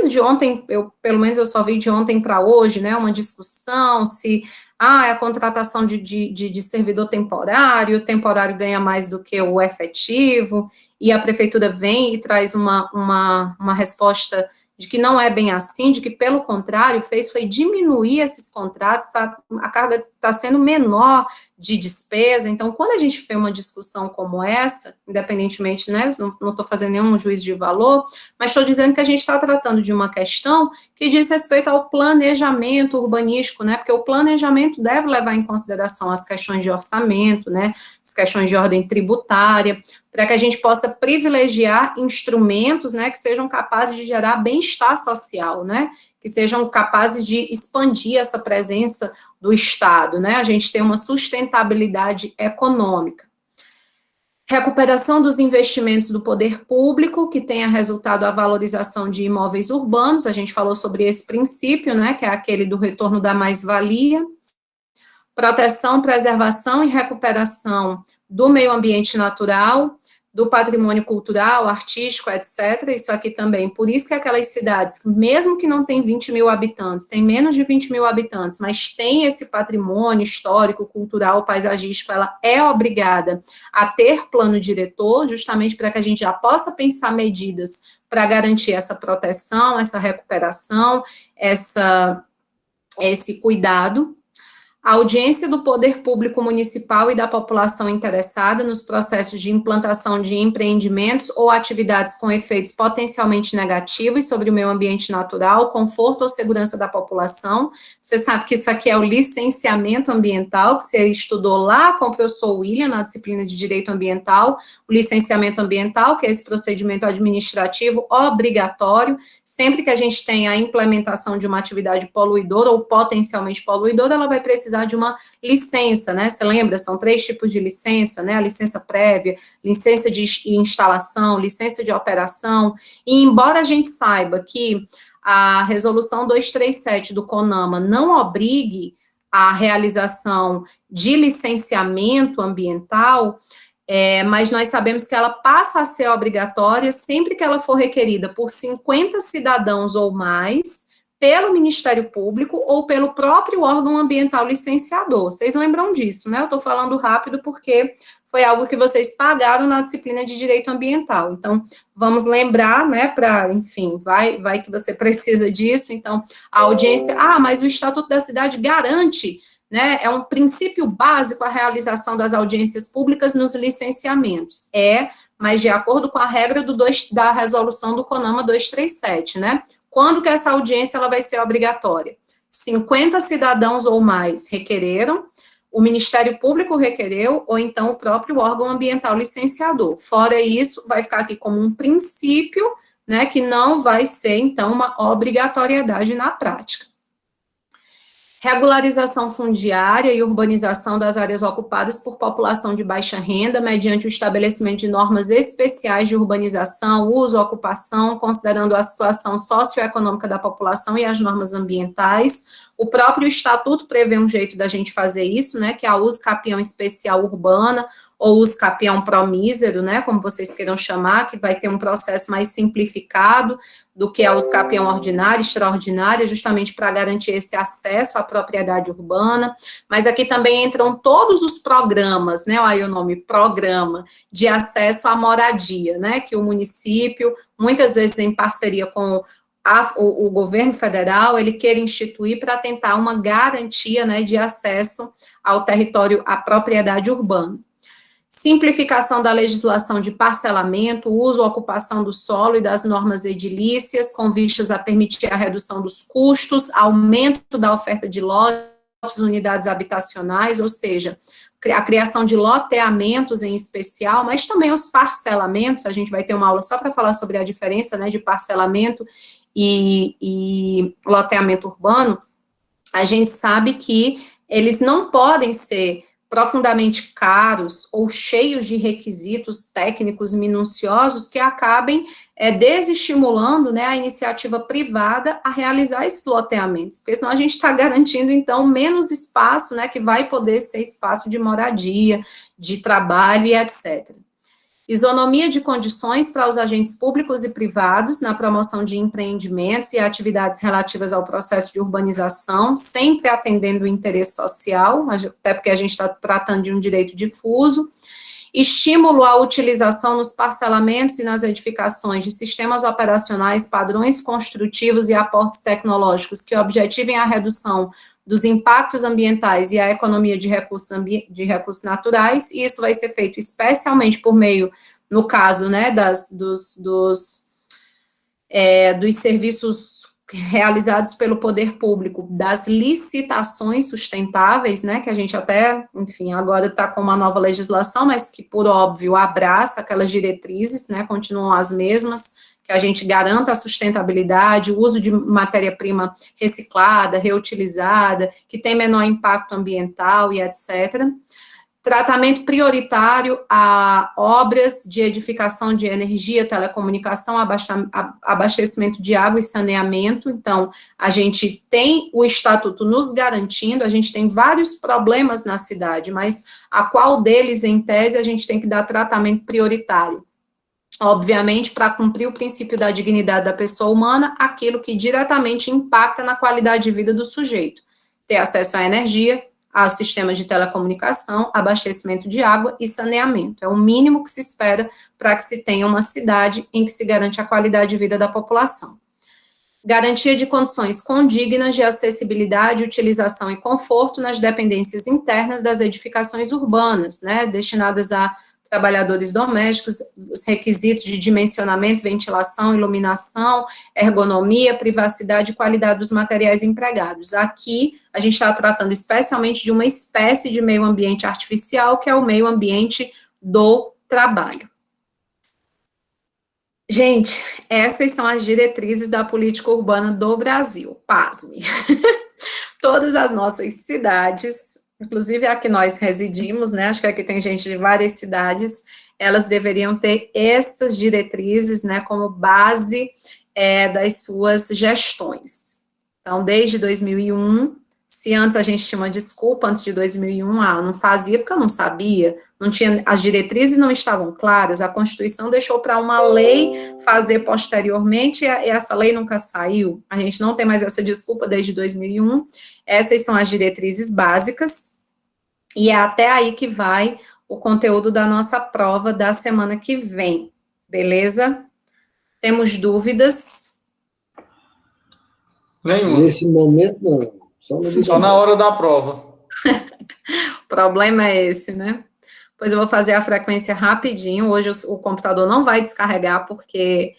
de ontem, pelo menos eu só vi de ontem para hoje, né, uma discussão se a contratação de servidor temporário, o temporário ganha mais do que o efetivo, e a prefeitura vem e traz uma resposta de que não é bem assim, de que, pelo contrário, foi diminuir esses contratos, a carga está sendo menor de despesa. Então, quando a gente vê uma discussão como essa, independentemente, né, não estou fazendo nenhum juízo de valor, mas estou dizendo que a gente está tratando de uma questão que diz respeito ao planejamento urbanístico, né, porque o planejamento deve levar em consideração as questões de orçamento, né, as questões de ordem tributária, para que a gente possa privilegiar instrumentos, né, que sejam capazes de gerar bem-estar social, né, que sejam capazes de expandir essa presença do Estado, né, a gente tem uma sustentabilidade econômica. Recuperação dos investimentos do poder público, que tenha resultado a valorização de imóveis urbanos, a gente falou sobre esse princípio, né, que é aquele do retorno da mais-valia. Proteção, preservação e recuperação do meio ambiente natural, do patrimônio cultural, artístico, etc. Isso aqui também, por isso que aquelas cidades, mesmo que não tem 20 mil habitantes, tem menos de 20 mil habitantes, mas tem esse patrimônio histórico, cultural, paisagístico, ela é obrigada a ter plano diretor, justamente para que a gente já possa pensar medidas para garantir essa proteção, essa recuperação, esse cuidado. A audiência do poder público municipal e da população interessada nos processos de implantação de empreendimentos ou atividades com efeitos potencialmente negativos sobre o meio ambiente natural, conforto ou segurança da população. Você sabe que isso aqui é o licenciamento ambiental, que você estudou lá com o professor William, na disciplina de Direito Ambiental, o licenciamento ambiental, que é esse procedimento administrativo obrigatório, sempre que a gente tem a implementação de uma atividade poluidora ou potencialmente poluidora, ela vai precisar de uma licença, né? Você lembra? São 3 tipos de licença, né? A licença prévia, licença de instalação, licença de operação, e embora a gente saiba que a resolução 237 do CONAMA não obrigue a realização de licenciamento ambiental, mas nós sabemos que ela passa a ser obrigatória sempre que ela for requerida por 50 cidadãos ou mais, pelo Ministério Público ou pelo próprio órgão ambiental licenciador. Vocês lembram disso, né? Eu estou falando rápido porque foi algo que vocês pagaram na disciplina de Direito Ambiental. Então, vamos lembrar, né, enfim, vai que você precisa disso. Então, a audiência... mas o Estatuto da Cidade garante, né, é um princípio básico a realização das audiências públicas nos licenciamentos. Mas de acordo com a regra da resolução do CONAMA 237, né? Quando que essa audiência ela vai ser obrigatória? 50 cidadãos ou mais requereram, o Ministério Público requereu, ou então o próprio órgão ambiental licenciador. Fora isso, vai ficar aqui como um princípio, né, que não vai ser, então, uma obrigatoriedade na prática. Regularização fundiária e urbanização das áreas ocupadas por população de baixa renda, mediante o estabelecimento de normas especiais de urbanização, uso, ocupação, considerando a situação socioeconômica da população e as normas ambientais. O próprio Estatuto prevê um jeito da gente fazer isso, né, que é a uso capião especial urbana, ou uso capião promísero, né, como vocês queiram chamar, que vai ter um processo mais simplificado do que a uso capião ordinária, extraordinária, justamente para garantir esse acesso à propriedade urbana, mas aqui também entram todos os programas, né, olha aí o nome, programa, de acesso à moradia, né, que o município, muitas vezes em parceria com o governo federal, ele quer instituir para tentar uma garantia, né, de acesso ao território, à propriedade urbana. Simplificação da legislação de parcelamento, uso ou ocupação do solo e das normas edilícias, com vistas a permitir a redução dos custos, aumento da oferta de lotes, unidades habitacionais, ou seja, a criação de loteamentos em especial, mas também os parcelamentos. A gente vai ter uma aula só para falar sobre a diferença, né, de parcelamento e loteamento urbano. A gente sabe que eles não podem ser profundamente caros ou cheios de requisitos técnicos minuciosos que acabem desestimulando, né, a iniciativa privada a realizar esses loteamentos, porque senão a gente está garantindo, então, menos espaço, né, que vai poder ser espaço de moradia, de trabalho e etc. Isonomia de condições para os agentes públicos e privados na promoção de empreendimentos e atividades relativas ao processo de urbanização, sempre atendendo o interesse social, até porque a gente está tratando de um direito difuso. Estímulo à utilização nos parcelamentos e nas edificações de sistemas operacionais, padrões construtivos e aportes tecnológicos que objetivem a redução dos impactos ambientais e a economia de recursos naturais, e isso vai ser feito especialmente por meio, no caso, né, dos serviços realizados pelo poder público, das licitações sustentáveis, né, que a gente até, enfim, agora está com uma nova legislação, mas que, por óbvio, abraça aquelas diretrizes, né, continuam as mesmas, que a gente garanta a sustentabilidade, o uso de matéria-prima reciclada, reutilizada, que tem menor impacto ambiental e etc. Tratamento prioritário a obras de edificação de energia, telecomunicação, abastecimento de água e saneamento. Então, a gente tem o Estatuto nos garantindo, a gente tem vários problemas na cidade, mas a qual deles, em tese, a gente tem que dar tratamento prioritário? Obviamente, para cumprir o princípio da dignidade da pessoa humana, aquilo que diretamente impacta na qualidade de vida do sujeito. Ter acesso à energia, ao sistema de telecomunicação, abastecimento de água e saneamento. É o mínimo que se espera para que se tenha uma cidade em que se garante a qualidade de vida da população. Garantia de condições condignas de acessibilidade, utilização e conforto nas dependências internas das edificações urbanas, né, destinadas a trabalhadores domésticos, os requisitos de dimensionamento, ventilação, iluminação, ergonomia, privacidade e qualidade dos materiais empregados. Aqui, a gente está tratando especialmente de uma espécie de meio ambiente artificial, que é o meio ambiente do trabalho. Gente, essas são as diretrizes da política urbana do Brasil, pasme. Todas as nossas cidades, inclusive a que nós residimos, né, acho que aqui tem gente de várias cidades, elas deveriam ter essas diretrizes, né, como base das suas gestões. Então, desde 2001, se antes a gente tinha uma desculpa, antes de 2001, não fazia porque eu não sabia, não tinha, as diretrizes não estavam claras, a Constituição deixou para uma lei fazer posteriormente, e essa lei nunca saiu, a gente não tem mais essa desculpa desde 2001, essas são as diretrizes básicas, e é até aí que vai o conteúdo da nossa prova da semana que vem, beleza? Temos dúvidas? Nenhuma. Nesse momento, não. Só na hora da prova. O problema é esse, né? Pois eu vou fazer a frequência rapidinho. Hoje o computador não vai descarregar porque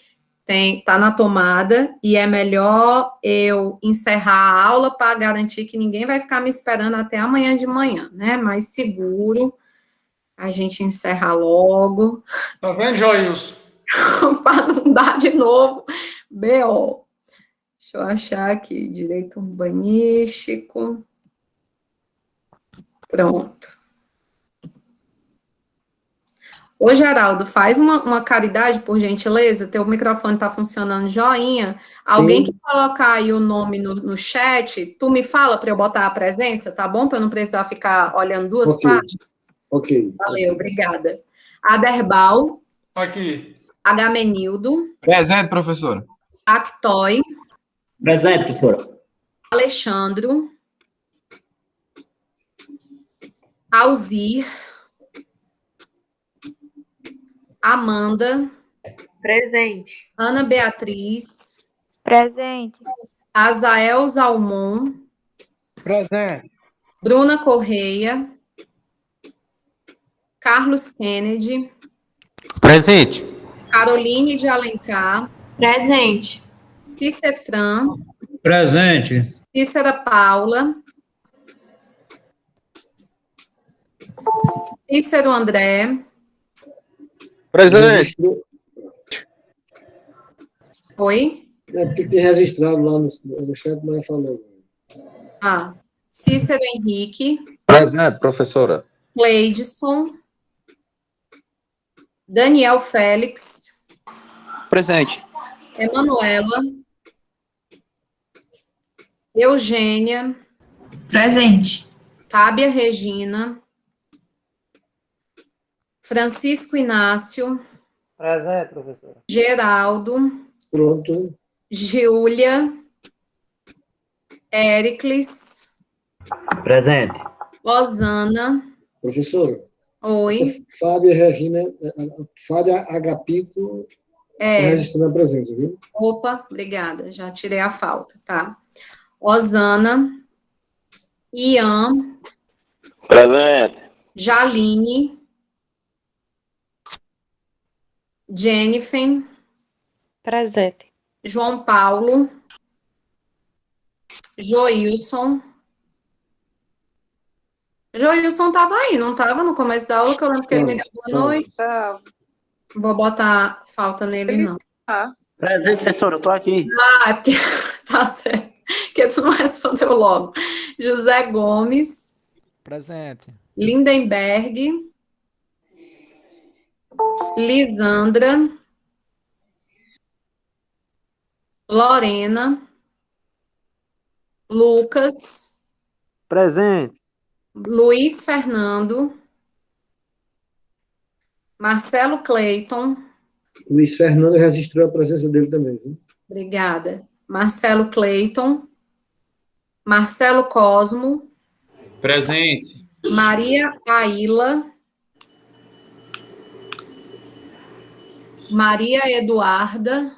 tá na tomada e é melhor eu encerrar a aula para garantir que ninguém vai ficar me esperando até amanhã de manhã, né? Mais seguro. A gente encerra logo. Tá vendo, Joilson? Para não dar de novo. B.O. Deixa eu achar aqui, direito urbanístico. Pronto. Ô, Geraldo, faz uma caridade, por gentileza, teu microfone está funcionando joinha. Alguém que colocar aí o nome no chat, tu me fala para eu botar a presença, tá bom? Para eu não precisar ficar olhando duas páginas. Ok. Valeu, obrigada. Aderbal. Aqui. Agamenildo. Presente, professora. Actoy. Presente, professora. Alexandro. Alzir. Amanda. Presente. Ana Beatriz. Presente. Azael Zalmon. Presente. Bruna Correia. Carlos Kennedy. Presente. Caroline de Alencar. Presente. Cicefran. Presente. Cícera Paula. Cícero André. Presente. Oi? É porque tem registrado lá no chat, mas falou. Cícero Henrique. Presente, professora. Cleidson. Daniel Félix. Presente. Emanuela. Eugênia. Presente. Fábia Regina. Francisco Inácio. Presente, professora. Geraldo. Pronto. Júlia. Éricles. Presente. Osana. Professora. Oi. Essa Fábia Regina, Fábia Agapico, registrando a presença, viu? Opa, obrigada. Já tirei a falta, tá? Osana. Ian. Presente. Jaline. Jennifer. Presente. João Paulo. Joilson. Joilson estava aí, não estava no começo da aula, que eu lembro que ele me deu boa noite. Vou botar falta nele, não. Presente, professora, eu tô aqui. É porque tá certo. Porque tu não respondeu logo. José Gomes. Presente. Lindenberg. Lisandra. Lorena. Lucas. Presente. Luiz Fernando. Marcelo Cleiton. Luiz Fernando registrou a presença dele também, viu? Obrigada. Marcelo Cleiton. Marcelo Cosmo. Presente. Maria Aila. Maria Eduarda.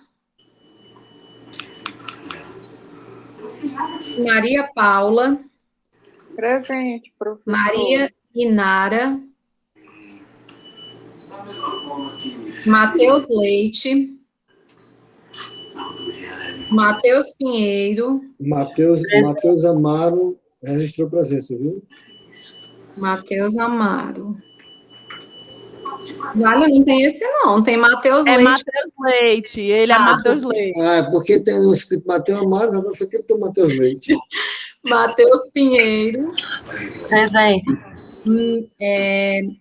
Maria Paula, Presente, professor. Maria Inara, Matheus Leite, Matheus Pinheiro, Matheus Amaro registrou presença, viu? Matheus Amaro. Vale, não tem esse não, tem Matheus É Leite. Matheus Leite, ele é Matheus Leite. Ah, porque tem no escrito Matheus Amaro, agora você quer ter o Matheus Leite. Matheus Pinheiro. Presente.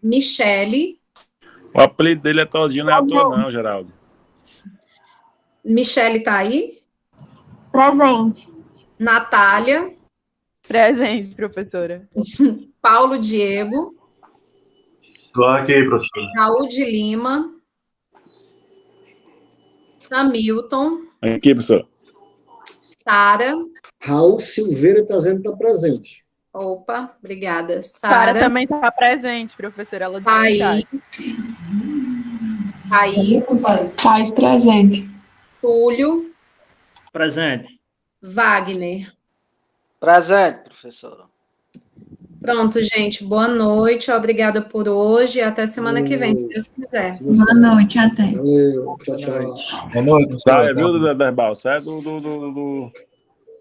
Michele. O apelido dele é todinho, não é à toa não, Geraldo. Michele tá aí? Presente. Natália. Presente, professora. Paulo Diego. Estou aqui, professor. Raul de Lima. Samilton. Aqui, professor. Sara. Raul Silveira está dizendo que está presente. Opa, obrigada. Sara também está presente, professora. Ela Thaís. Thaís presente. Túlio. Presente. Wagner. Presente, professora. Pronto, gente. Boa noite. Obrigada por hoje. Até semana que vem, se Deus quiser. Boa noite, até. Valeu, tchau, tchau. Boa noite, Sai, viu, Derbal? Sai do